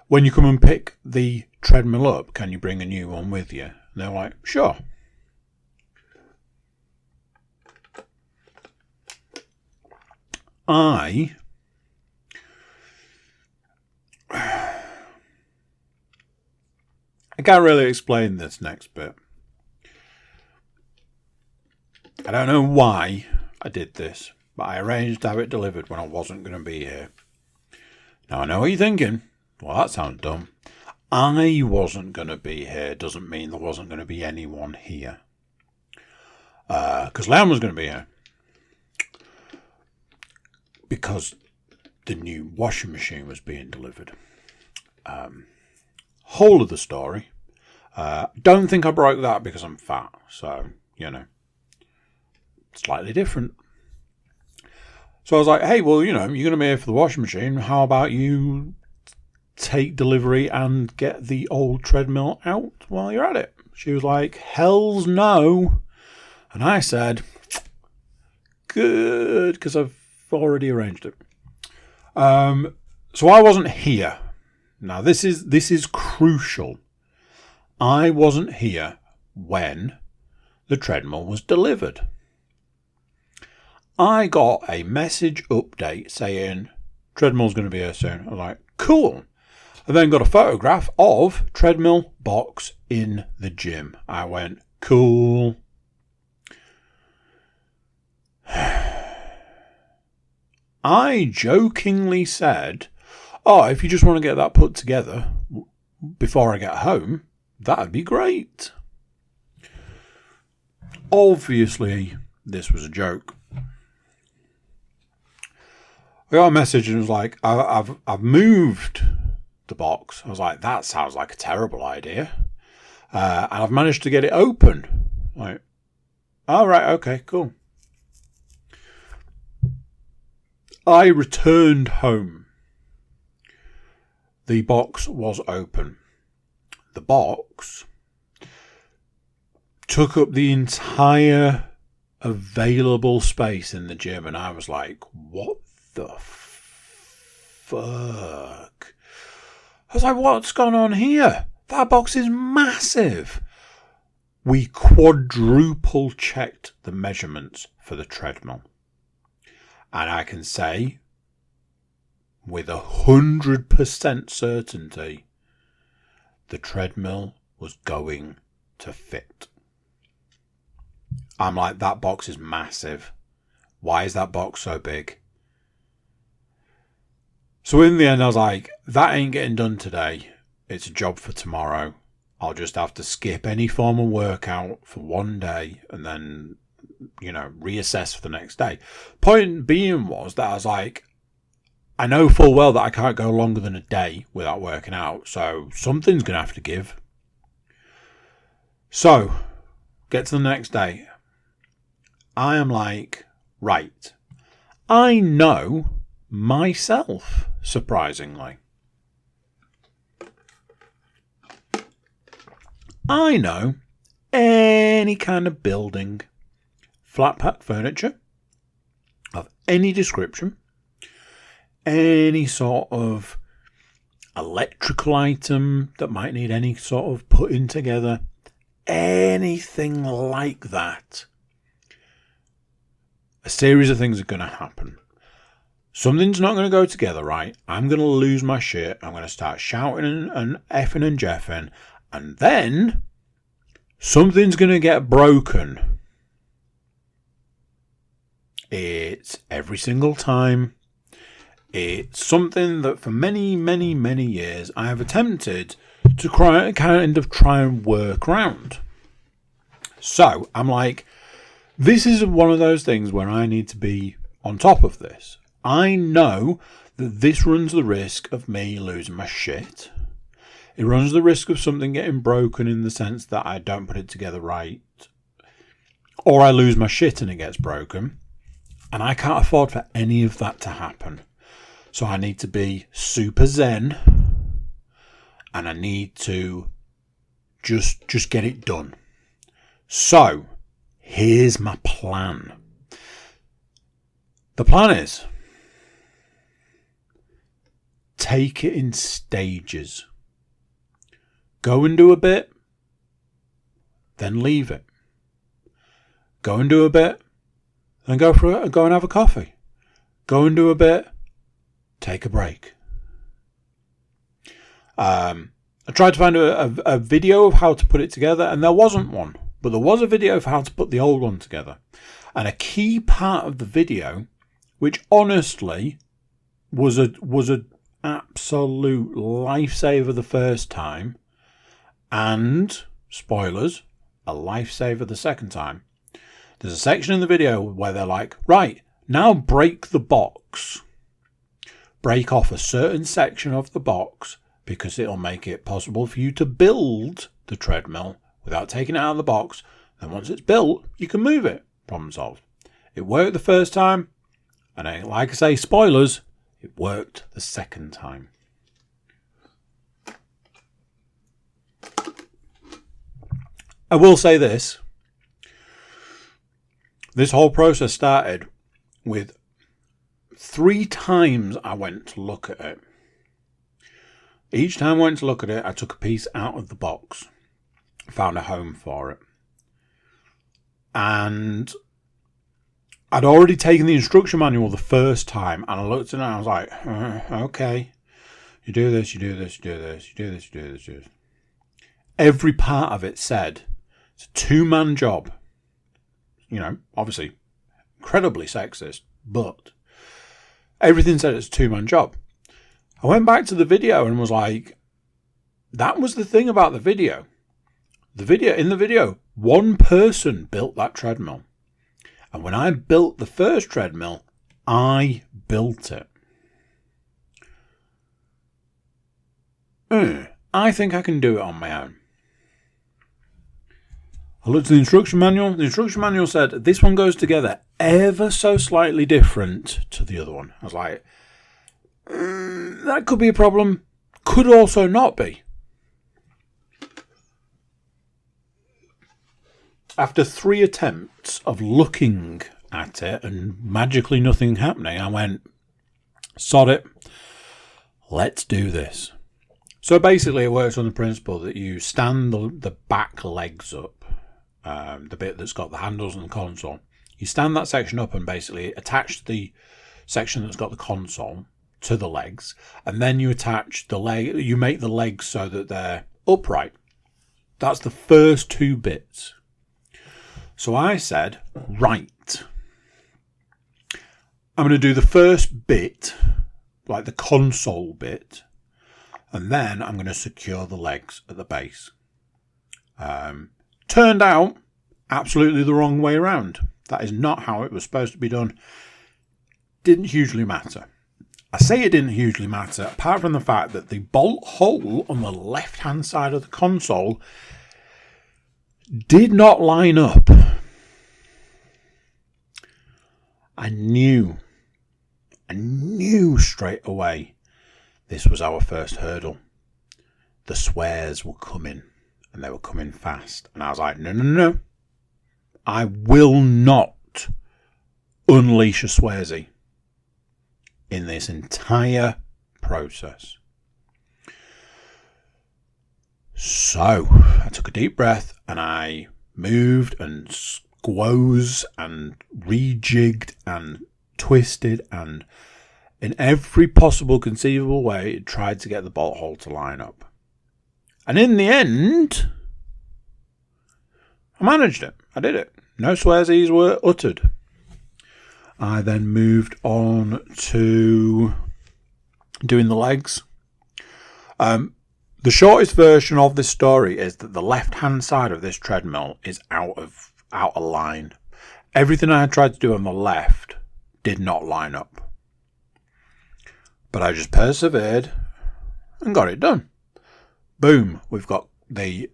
when you come and pick the treadmill up, can you bring a new one with you? And they were like, sure. I can't really explain this next bit. I don't know why I did this, but I arranged to have it delivered when I wasn't going to be here. Now I know what you're thinking. Well, that sounds dumb. I wasn't going to be here doesn't mean there wasn't going to be anyone here. Because Leanne was going to be here. Because the new washing machine was being delivered. Whole of the story. Don't think I broke that because I'm fat. So, slightly different. So I was like, hey, well, you're going to be here for the washing machine. How about you take delivery and get the old treadmill out while you're at it? She was like, hell's no. And I said, good, because I've already arranged it. So I wasn't here. Now, this is crucial. I wasn't here when the treadmill was delivered. I got a message update saying treadmill's going to be here soon. I was like, cool. I then got a photograph of treadmill box in the gym. I went, cool. I jokingly said, oh, if you just want to get that put together before I get home, that'd be great. Obviously, this was a joke. I got a message and it was like, I've moved the box. I was like, that sounds like a terrible idea. And I've managed to get it open. Like, all right, okay, cool. I returned home. The box was open. The box took up the entire available space in the gym, and I was like, what the fuck? I was like, what's gone on here? That box is massive. We quadruple checked the measurements for the treadmill. And I can say with 100% certainty the treadmill was going to fit. I'm like, that box is massive. Why is that box so big? So in the end, I was like, that ain't getting done today. It's a job for tomorrow. I'll just have to skip any form of workout for one day and then, reassess for the next day. Point being was that I was like, I know full well that I can't go longer than a day without working out. So something's going to have to give. So, get to the next day. I am like, right. I know myself, surprisingly. I know any kind of building, flat pack furniture of any description, any sort of electrical item that might need any sort of putting together, anything like that. A series of things are going to happen. Something's not going to go together right. I'm going to lose my shit. I'm going to start shouting and effing and jeffing. And then something's going to get broken. It's every single time. It's something that for many, many, many years I have attempted to try and work around. So I'm like, this is one of those things where I need to be on top of this. I know that this runs the risk of me losing my shit. It runs the risk of something getting broken in the sense that I don't put it together right. Or I lose my shit and it gets broken. And I can't afford for any of that to happen. So I need to be super zen. And I need to just get it done. So, here's my plan. The plan is take it in stages. Go and do a bit, then leave it. Go and do a bit, then go and have a coffee. go and do a bit, take a break. I tried to find a video of how to put it together, and there wasn't one. But there was a video of how to put the old one together. And a key part of the video, which honestly was an absolute lifesaver the first time, and, spoilers, a lifesaver the second time. There's a section in the video where they're like, right, now break the box. Break off a certain section of the box, because it'll make it possible for you to build the treadmill without taking it out of the box. Then once it's built, you can move it. Problem solved. It worked the first time, and like I say, spoilers, it worked the second time. I will say this. This whole process started with 3 times I went to look at it. Each time I went to look at it, I took a piece out of the box, found a home for it. And I'd already taken the instruction manual the first time, and I looked at it and I was like, okay, you do this, you do this, you do this, you do this, you do this, you do this. Every part of it said it's a 2-man job. You know, obviously incredibly sexist, but everything said it's a 2-man job. I went back to the video and was like, that was the thing about the video. In the video, one person built that treadmill. And when I built the first treadmill, I built it. I think I can do it on my own. I looked at the instruction manual. The instruction manual said this one goes together ever so slightly different to the other one. I was like, that could be a problem. Could also not be. After 3 attempts of looking at it and magically nothing happening, I went, sod it, let's do this. So basically it works on the principle that you stand the back legs up, the bit that's got the handles and the console. You stand that section up and basically attach the section that's got the console to the legs, and then you attach the leg. You make the legs so that they're upright. That's the first 2 bits. So I said, right, I'm going to do the first bit, like the console bit, and then I'm going to secure the legs at the base. Turned out absolutely the wrong way around. That is not how it was supposed to be done. Didn't hugely matter. I say it didn't hugely matter, apart from the fact that the bolt hole on the left-hand side of the console did not line up. I knew straight away this was our first hurdle. The swears were coming, and they were coming fast. And I was like, no. I will not unleash a swearsy in this entire process. So I took a deep breath and I moved and squoze and rejigged and twisted and in every possible conceivable way tried to get the bolt hole to line up. And in the end, I managed it. I did it. No swearsies were uttered. I then moved on to doing the legs. The shortest version of this story is that the left-hand side of this treadmill is out of line. Everything I had tried to do on the left did not line up. But I just persevered and got it done. Boom, we've got the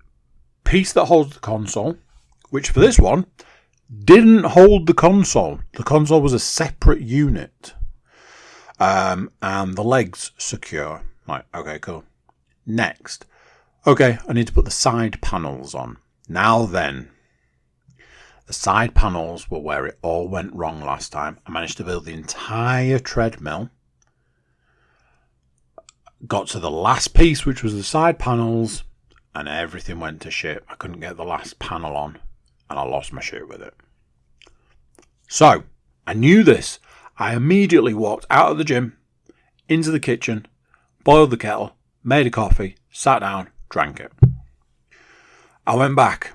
piece that holds the console, which for this one didn't hold the console. The console was a separate unit. And the legs secure. Right, okay, cool. Next. Okay, I need to put the side panels on. Now then. The side panels were where it all went wrong last time. I managed to build the entire treadmill. Got to the last piece, which was the side panels, and everything went to shit. I couldn't get the last panel on, and I lost my shit with it. So, I knew this. I immediately walked out of the gym, into the kitchen, boiled the kettle, made a coffee, sat down, drank it. I went back.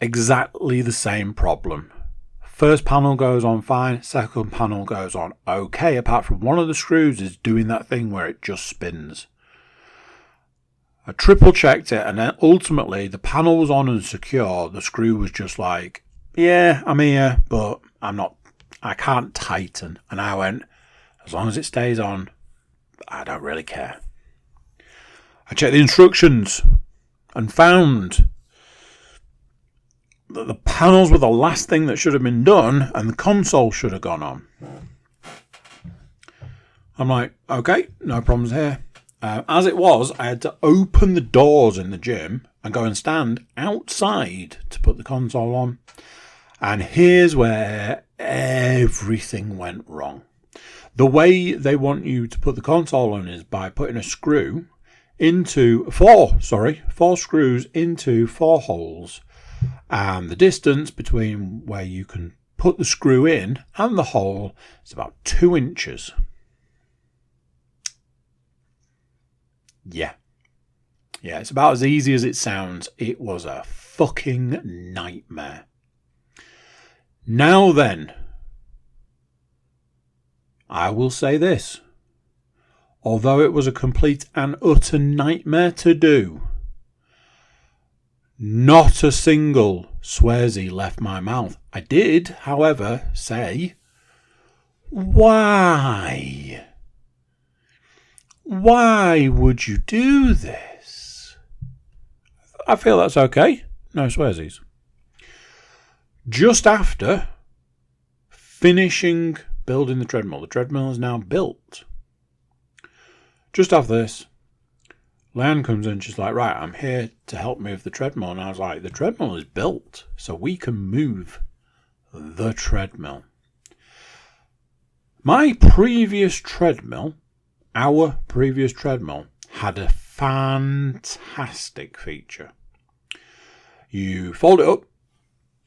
Exactly the same problem. First panel goes on fine, second panel goes on okay, apart from one of the screws is doing that thing where it just spins. I triple checked it, and then ultimately the panel was on and secure. The screw was just like, yeah, I'm here, but I can't tighten. And I went, as long as it stays on, I don't really care. I checked the instructions and found that the panels were the last thing that should have been done, and the console should have gone on. I'm like, okay, no problems here. As it was, I had to open the doors in the gym and go and stand outside to put the console on. And here's where everything went wrong. The way they want you to put the console on is by putting a screw into four screws into 4 holes. And the distance between where you can put the screw in and the hole is about 2 inches. Yeah, it's about as easy as it sounds. It was a fucking nightmare. Now then, I will say this. Although it was a complete and utter nightmare to do, not a single swearsy left my mouth. I did, however, say, why? Why would you do this? I feel that's okay. No swearsies. Just after finishing building the treadmill is now built. Just after this, Leanne comes in, she's like, right, I'm here to help move the treadmill. And I was like, the treadmill is built, so we can move the treadmill. Our previous treadmill, had a fantastic feature. You fold it up,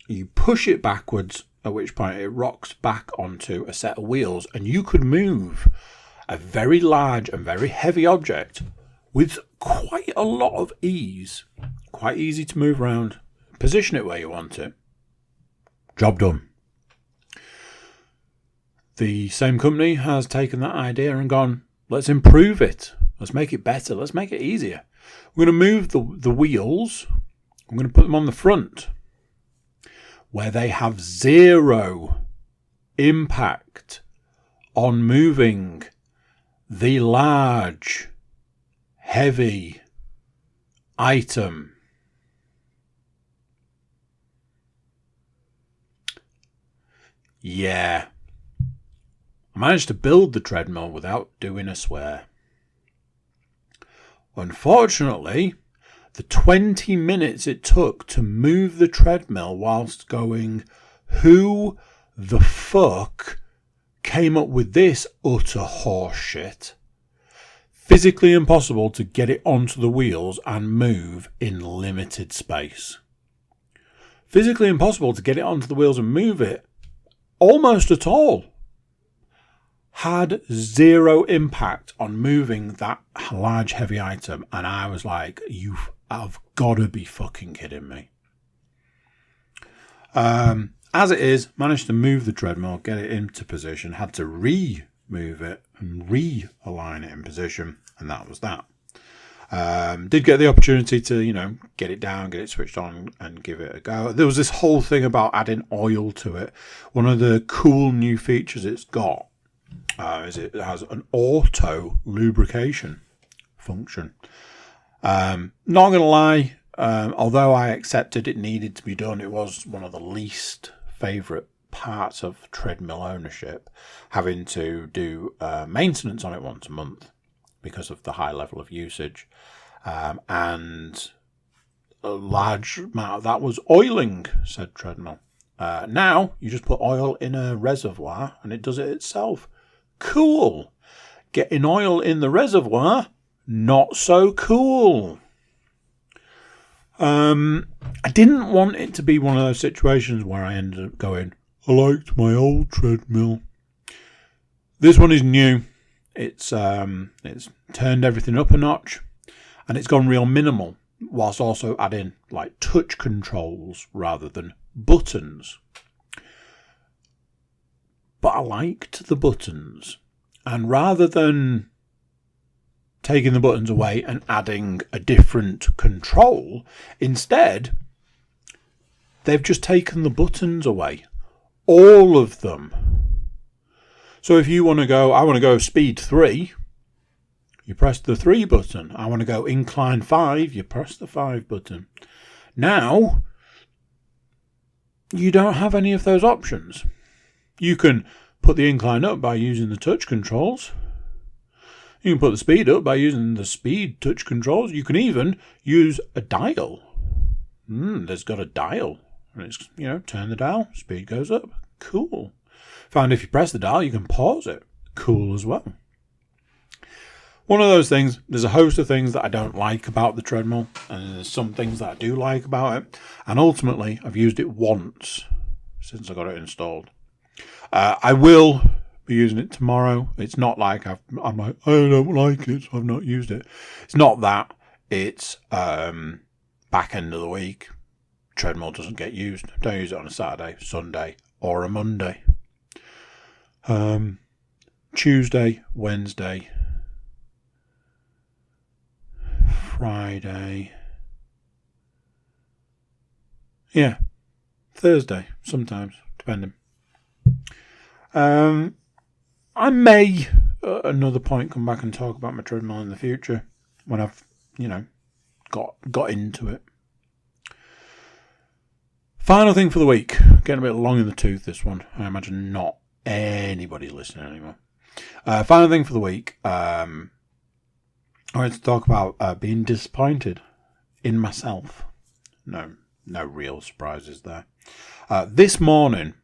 you push it backwards, at which point it rocks back onto a set of wheels, and you could move a very large and very heavy object with quite a lot of ease. Quite easy to move around, position it where you want it. Job done. The same company has taken that idea and gone, let's improve it. Let's make it better. Let's make it easier. We're going to move the wheels. I'm going to put them on the front where they have 0 impact on moving the large, heavy item. Yeah. I managed to build the treadmill without doing a swear. Unfortunately, the 20 minutes it took to move the treadmill whilst going, who the fuck came up with this utter horseshit? Physically impossible to get it onto the wheels and move in limited space. Physically impossible to get it onto the wheels and move it almost at all. Had 0 impact on moving that large heavy item, and I was like, I've got to be fucking kidding me. As it is, managed to move the treadmill, get it into position, had to remove it and realign it in position, and that was that. Did get the opportunity to, get it down, get it switched on and give it a go. There was this whole thing about adding oil to it. One of the cool new features it's got is it has an auto lubrication function. Not going to lie, although I accepted it needed to be done, it was one of the least favourite parts of treadmill ownership, having to do maintenance on it once a month because of the high level of usage. And a large amount of that was oiling said treadmill. Now you just put oil in a reservoir and it does it itself. Cool. Getting oil in the reservoir, not so cool. I didn't want it to be one of those situations where I ended up going, I liked my old treadmill. This one is new. It's turned everything up a notch, and it's gone real minimal, whilst also adding like touch controls rather than buttons. But I liked the buttons, and rather than taking the buttons away and adding a different control, instead they've just taken the buttons away, all of them. So if you want to go, I want to go speed 3, you press the 3 button. I want to go incline 5, you press the 5 button. Now, you don't have any of those options. You can put the incline up by using the touch controls. You can put the speed up by using the speed touch controls. You can even use a dial. There's got a dial. And it's, turn the dial, speed goes up. Cool. Found if you press the dial, you can pause it. Cool as well. One of those things, there's a host of things that I don't like about the treadmill, and there's some things that I do like about it. And ultimately, I've used it once since I got it installed. I will be using it tomorrow. It's not like I'm like, I don't like it, so I've not used it. It's not that. It's back end of the week. Treadmill doesn't get used. Don't use it on a Saturday, Sunday, or a Monday. Tuesday, Wednesday, Friday. Yeah, Thursday sometimes, depending. I may at another point come back and talk about my treadmill in the future when I've, got into it. Final thing for the week. Getting a bit long in the tooth, this one. I imagine not anybody's listening anymore. Final thing for the week. I wanted to talk about being disappointed in myself. No real surprises there. This morning,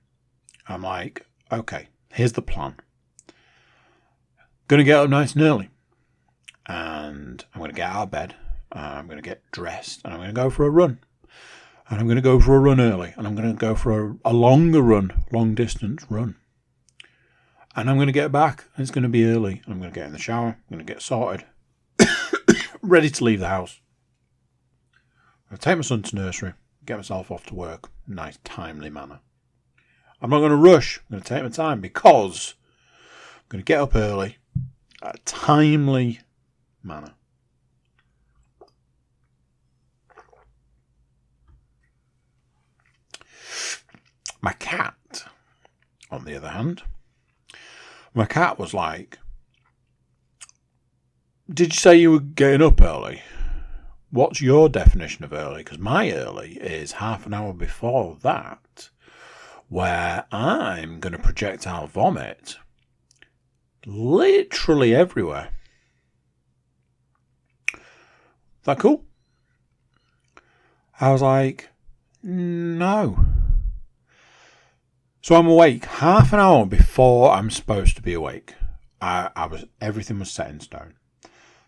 I'm like, okay, here's the plan. Going to get up nice and early. And I'm going to get out of bed. I'm going to get dressed. And I'm going to go for a run. And I'm going to go for a run early. And I'm going to go for a longer run, long distance run. And I'm going to get back. And it's going to be early. I'm going to get in the shower. I'm going to get sorted. Ready to leave the house. I'm going to take my son to nursery. Get myself off to work. Nice, timely manner. I'm not going to rush. I'm going to take my time because I'm going to get up early at a timely manner. My cat, on the other hand, my cat was like, did you say you were getting up early? What's your definition of early? Because my early is half an hour before that, where I'm going to projectile vomit literally everywhere. Is that cool? I was like, no. So I'm awake half an hour before I'm supposed to be awake. Everything was set in stone.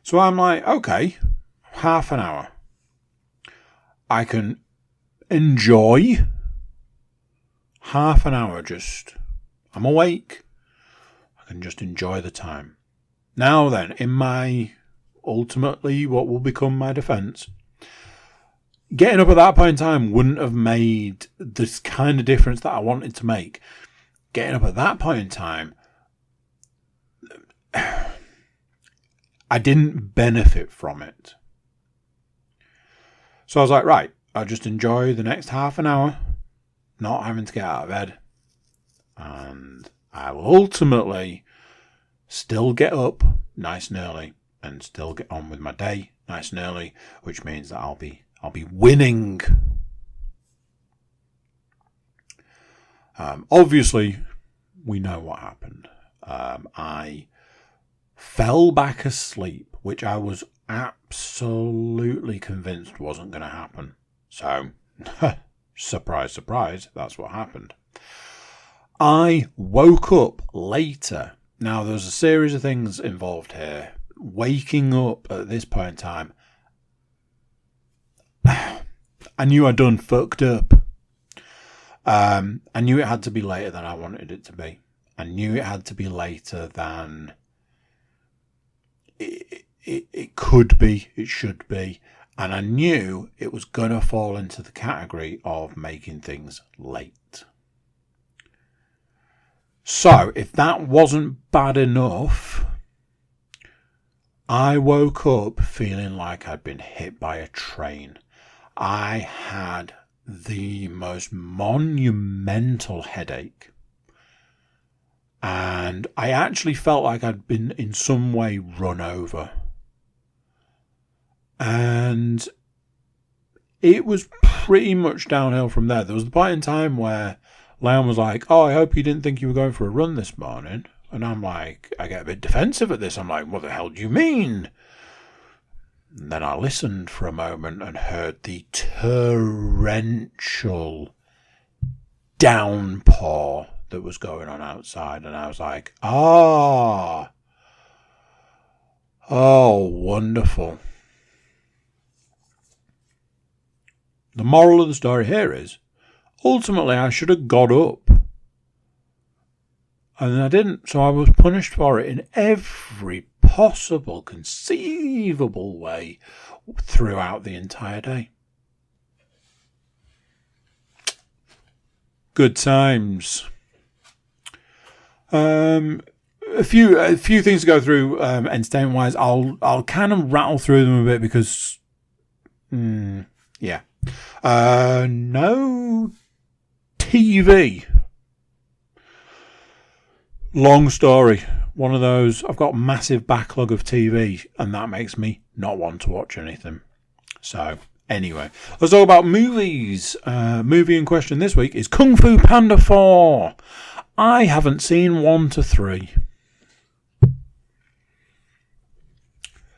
So I'm like, okay, half an hour. I can enjoy half an hour I'm awake. I can just enjoy the time. Now then, in my, ultimately, what will become my defence, getting up at that point in time wouldn't have made this kind of difference that I wanted to make. Getting up at that point in time, I didn't benefit from it. So I was like, right, I'll just enjoy the next half an hour, not having to get out of bed. And I will ultimately still get up nice and early and still get on with my day nice and early, which means that I'll be winning. Obviously, we know what happened. I fell back asleep, which I was absolutely convinced wasn't going to happen. So, surprise, surprise, that's what happened. I woke up later. Now, there's a series of things involved here. Waking up at this point in time, I knew I'd done fucked up. I knew it had to be later than I wanted it to be. I knew it had to be later than it could be, it should be. And I knew it was going to fall into the category of making things late. So, if that wasn't bad enough, I woke up feeling like I'd been hit by a train. I had the most monumental headache. And I actually felt like I'd been in some way run over. And it was pretty much downhill from there. There was the point in time where Leon was like, "Oh, I hope you didn't think you were going for a run this morning." And I'm like, I get a bit defensive at this. I'm like, "What the hell do you mean?" And then I listened for a moment and heard the torrential downpour that was going on outside. And I was like, oh, wonderful. The moral of the story here is, ultimately, I should have got up. And I didn't, so I was punished for it in every possible, conceivable way throughout the entire day. Good times. A few things to go through entertainment-wise. I'll kind of rattle through them a bit because, yeah. No TV. Long story. One of those, I've got a massive backlog of TV and that makes me not want to watch anything. So, anyway, let's talk about movies. Movie in question this week is Kung Fu Panda 4. I haven't seen 1 to 3.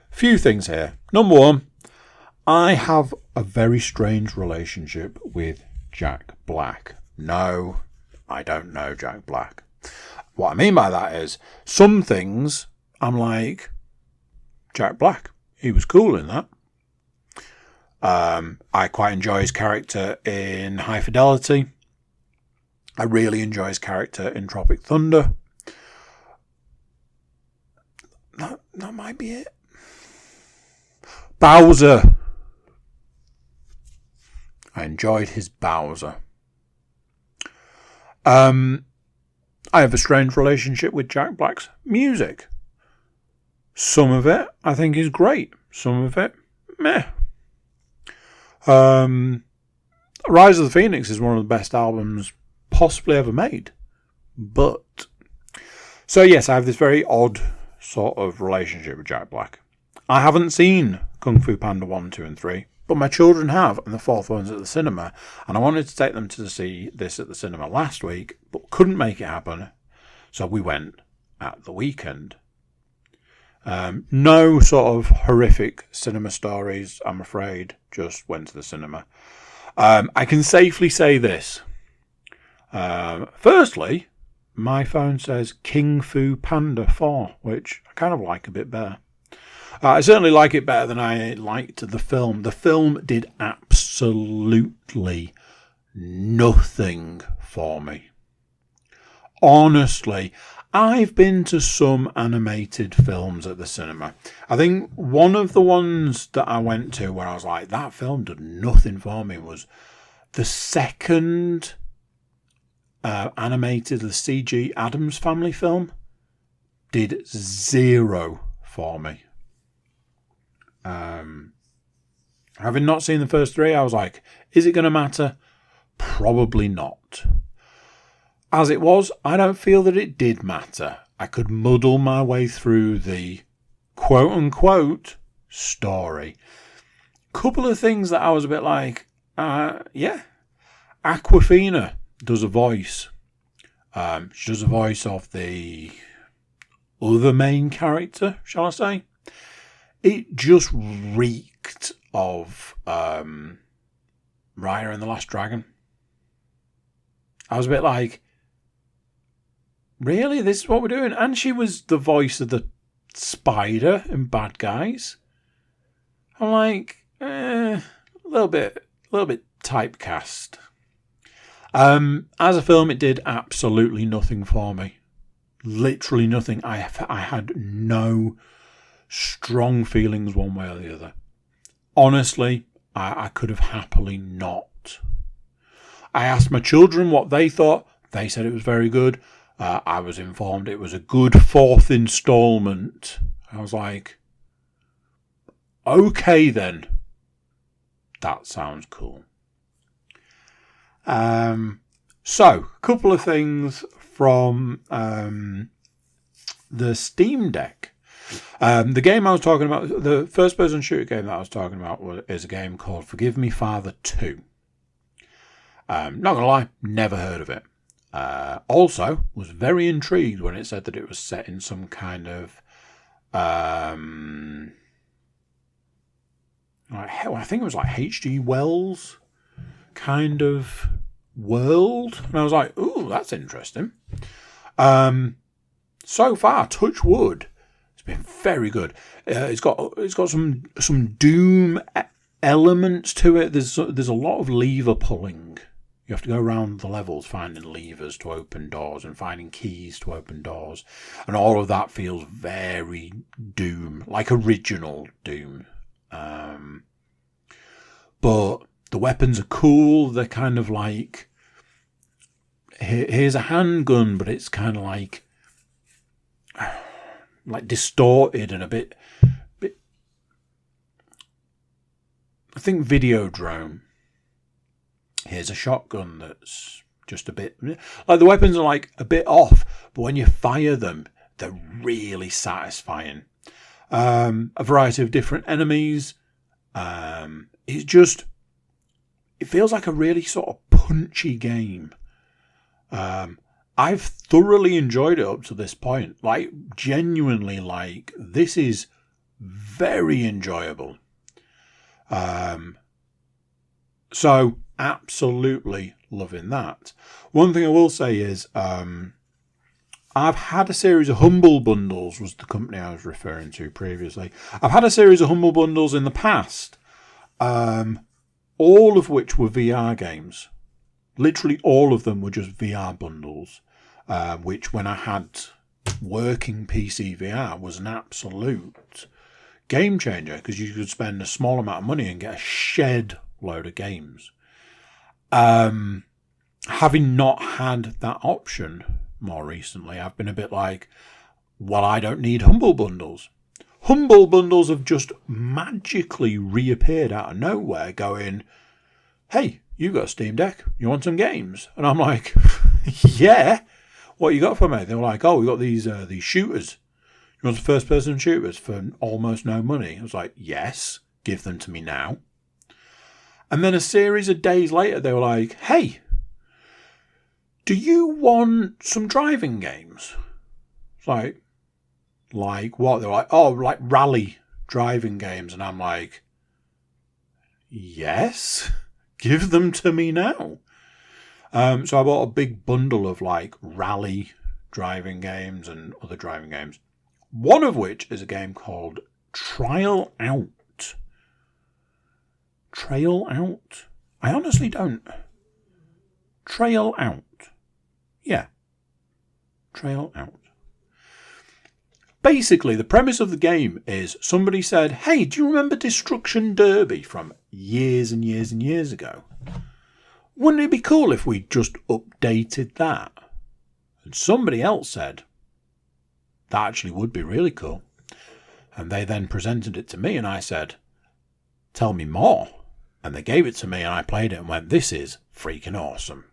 Few things here. Number one, I have a very strange relationship with Jack Black. No, I don't know Jack Black. What I mean by that is, some things I'm like, Jack Black, he was cool in that. I quite enjoy his character in High Fidelity. I really enjoy his character in Tropic Thunder. That might be it. Bowser. I enjoyed his Bowser. I have a strange relationship with Jack Black's music. Some of it I think is great. Some of it, meh. Rise of the Phoenix is one of the best albums possibly ever made. But, so yes, I have this very odd sort of relationship with Jack Black. I haven't seen Kung Fu Panda 1, 2 and 3, but my children have, and the fourth one's at the cinema. And I wanted to take them to see this at the cinema last week, but couldn't make it happen. So we went at the weekend. No sort of horrific cinema stories, I'm afraid. Just went to the cinema. I can safely say this. Firstly, my phone says King Fu Panda 4, which I kind of like a bit better. I certainly like it better than I liked the film. The film did absolutely nothing for me. Honestly, I've been to some animated films at the cinema. I think one of the ones that I went to where I was like, that film did nothing for me, was the second animated, the CG Addams Family film. Did zero for me. Having not seen the first three, I was like, is it going to matter? Probably not. As it was, I don't feel that it did matter. I could muddle my way through the quote-unquote story. Couple of things that I was a bit like, yeah. Awkwafina does a voice. She does a voice of the other main character, shall I say. It just reeked of Raya and the Last Dragon. I was a bit like, really? This is what we're doing? And she was the voice of the spider in Bad Guys. I'm like, a little bit typecast. As a film, it did absolutely nothing for me. Literally nothing. I had no strong feelings one way or the other. Honestly, I could have happily not. I asked my children what they thought. They said it was very good. I was informed it was a good 4th instalment. I was like, okay then. That sounds cool. So, a couple of things from the Steam Deck. The game I was talking about, the first-person shooter game that I was talking about is a game called Forgive Me Father 2. Not going to lie, never heard of it. Also, was very intrigued when it said that it was set in some kind of... I think it was like H.G. Wells kind of world. And I was like, ooh, that's interesting. So far, touch wood, it's been very good. It's got some Doom elements to it. There's a lot of lever pulling. You have to go around the levels finding levers to open doors and finding keys to open doors. And all of that feels very Doom, like original Doom. But the weapons are cool. They're kind of like, here's a handgun, but it's kind of like distorted and a bit I think Videodrome. Here's a shotgun that's just a bit... Like, the weapons are, like, a bit off, but when you fire them, they're really satisfying. A variety of different enemies. It's just... It feels like a really sort of punchy game. I've thoroughly enjoyed it up to this point. Like, genuinely, like, this is very enjoyable. So... absolutely loving that. One thing I will say is I've had a series of Humble Bundles, was the company I was referring to previously. I've had a series of Humble Bundles in the past, all of which were VR games. Literally all of them were just VR bundles, which when I had working PC VR was an absolute game changer, because you could spend a small amount of money and get a shed load of games. Having not had that option more recently, I've been a bit like, well, I don't need Humble Bundles. Humble Bundles have just magically reappeared out of nowhere going, hey, you got a Steam Deck, you want some games? And I'm like, yeah, what you got for me? They were like, oh, we got these shooters. You want some first-person shooters for almost no money? I was like, yes, give them to me now. And then a series of days later, they were like, hey, do you want some driving games? It's like what? They're like, oh, like rally driving games. And I'm like, yes, give them to me now. So I bought a big bundle of like rally driving games and other driving games. One of which is a game called Trail Out. Trail Out? I honestly don't. Trail Out. Yeah. Trail Out. Basically, the premise of the game is somebody said, hey, do you remember Destruction Derby from years and years and years ago? Wouldn't it be cool if we just updated that? And somebody else said, that actually would be really cool. And they then presented it to me and I said, tell me more. And they gave it to me and I played it and went, this is freaking awesome.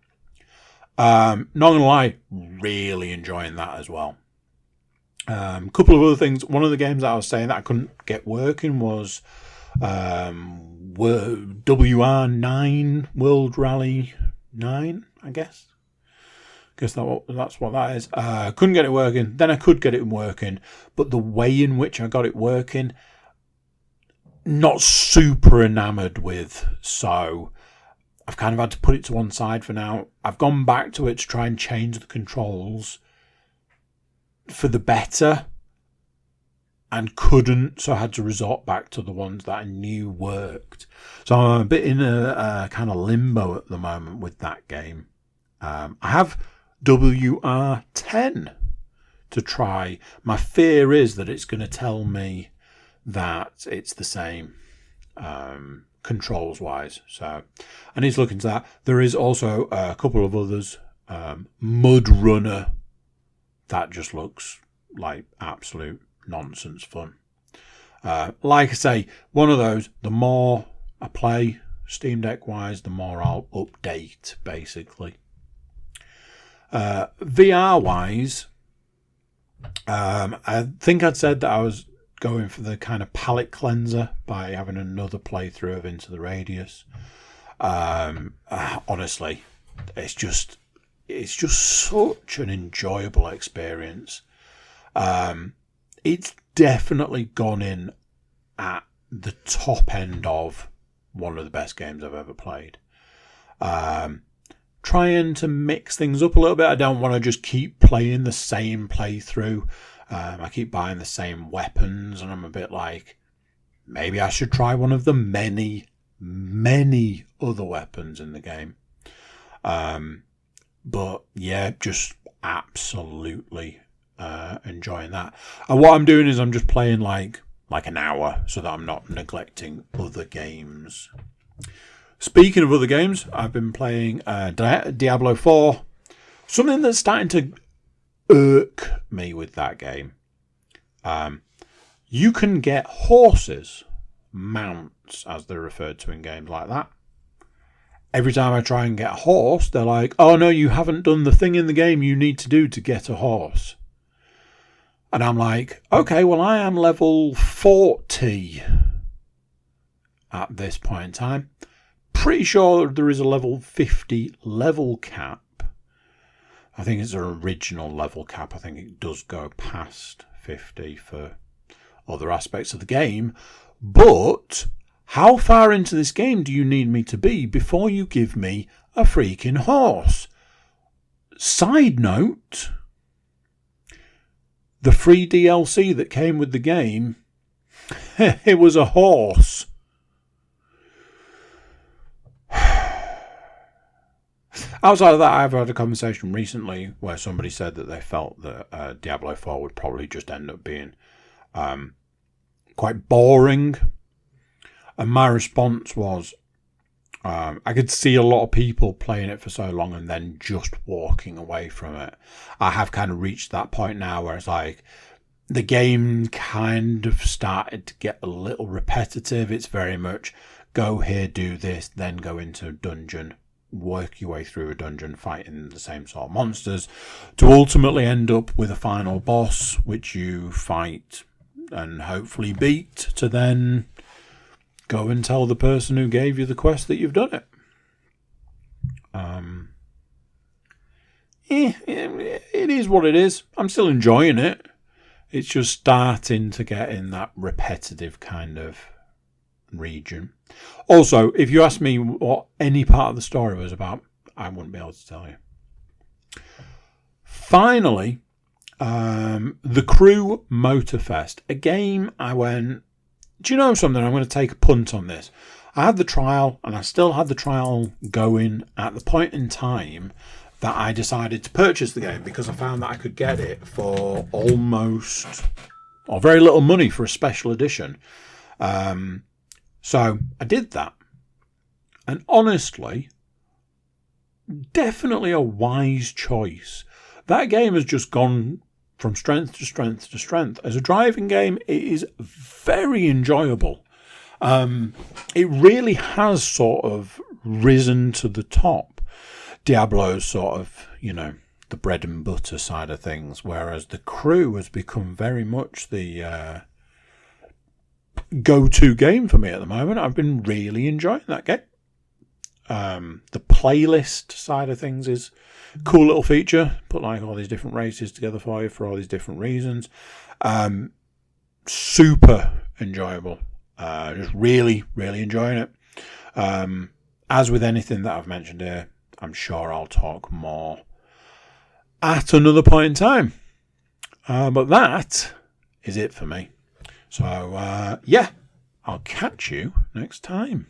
Not going to lie, really enjoying that as well. Couple of other things. One of the games that I was saying that I couldn't get working was WR9, World Rally 9, I guess. That's what that is. Couldn't get it working. Then I could get it working. But the way in which I got it working, not super enamoured with, so I've kind of had to put it to one side for now. I've gone back to it to try and change the controls for the better and couldn't, so I had to resort back to the ones that I knew worked. So I'm a bit in a kind of limbo at the moment with that game. I have WR10 to try. My fear is that it's going to tell me that it's the same controls wise. So I need to look into that. There is also a couple of others. Mud Runner, that just looks like absolute nonsense fun. Like I say, one of those, the more I play Steam Deck wise, the more I'll update basically. VR wise, I think I'd said that I was going for the kind of palate cleanser by having another playthrough of Into the Radius. Honestly, it's just such an enjoyable experience. It's definitely gone in at the top end of one of the best games I've ever played. Trying to mix things up a little bit. I don't want to just keep playing the same playthrough. I keep buying the same weapons, and I'm a bit like, maybe I should try one of the many, many other weapons in the game. But yeah, just absolutely enjoying that. And what I'm doing is I'm just playing like an hour so that I'm not neglecting other games. Speaking of other games, I've been playing Diablo 4. Something that's starting to irk me with that game. You can get horses, mounts as they're referred to in games like that. Every time I try and get a horse, they're like, oh no, you haven't done the thing in the game you need to do to get a horse. And I'm like, okay, well I am level 40 at this point in time. Pretty sure there is a level 50 level cap. I think it's an original level cap. I think it does go past 50 for other aspects of the game. But how far into this game do you need me to be before you give me a freaking horse? Side note, the free DLC that came with the game, it was a horse. Outside of that, I've had a conversation recently where somebody said that they felt that Diablo 4 would probably just end up being quite boring. And my response was, I could see a lot of people playing it for so long and then just walking away from it. I have kind of reached that point now where it's like the game kind of started to get a little repetitive. It's very much go here, do this, then go into a dungeon, work your way through a dungeon fighting the same sort of monsters to ultimately end up with a final boss which you fight and hopefully beat to then go and tell the person who gave you the quest that you've done it. It is what it is. I'm still enjoying it. It's just starting to get in that repetitive kind of region. Also, if you ask me what any part of the story was about, I wouldn't be able to tell you. Finally, The Crew Motorfest, a game I went, do you know something? I'm going to take a punt on this. I had the trial, and I still had the trial going at the point in time that I decided to purchase the game because I found that I could get it for almost or very little money for a special edition. So I did that. And honestly, definitely a wise choice. That game has just gone from strength to strength to strength. As a driving game, it is very enjoyable. It really has sort of risen to the top. Diablo's sort of, the bread and butter side of things, whereas The Crew has become very much the go-to game for me at the moment. I've been really enjoying that game. The playlist side of things is a cool little feature. Put like all these different races together for you for all these different reasons. Super enjoyable. Just really, really enjoying it. As with anything that I've mentioned here, I'm sure I'll talk more at another point in time. But that is it for me. So, I'll catch you next time.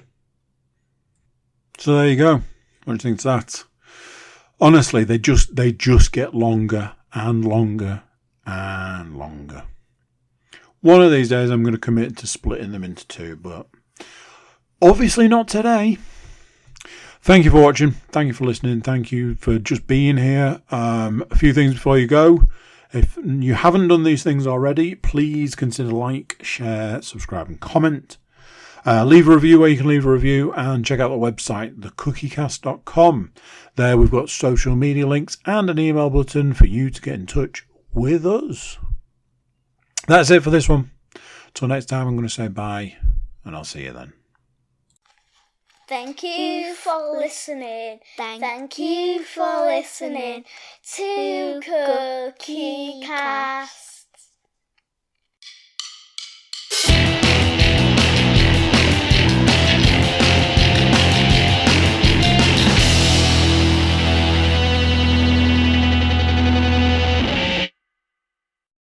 So there you go. What do you think of that? Honestly, they just get longer and longer and longer. One of these days I'm going to commit to splitting them into 2, but obviously not today. Thank you for watching. Thank you for listening. Thank you for just being here. A few things before you go. If you haven't done these things already, please consider like, share, subscribe and comment. Leave a review where you can leave a review, and check out the website, thecookiecast.com. There we've got social media links and an email button for you to get in touch with us. That's it for this one. Till next time, I'm going to say bye, and I'll see you then. Thank you for listening. Thank you for listening to Cookie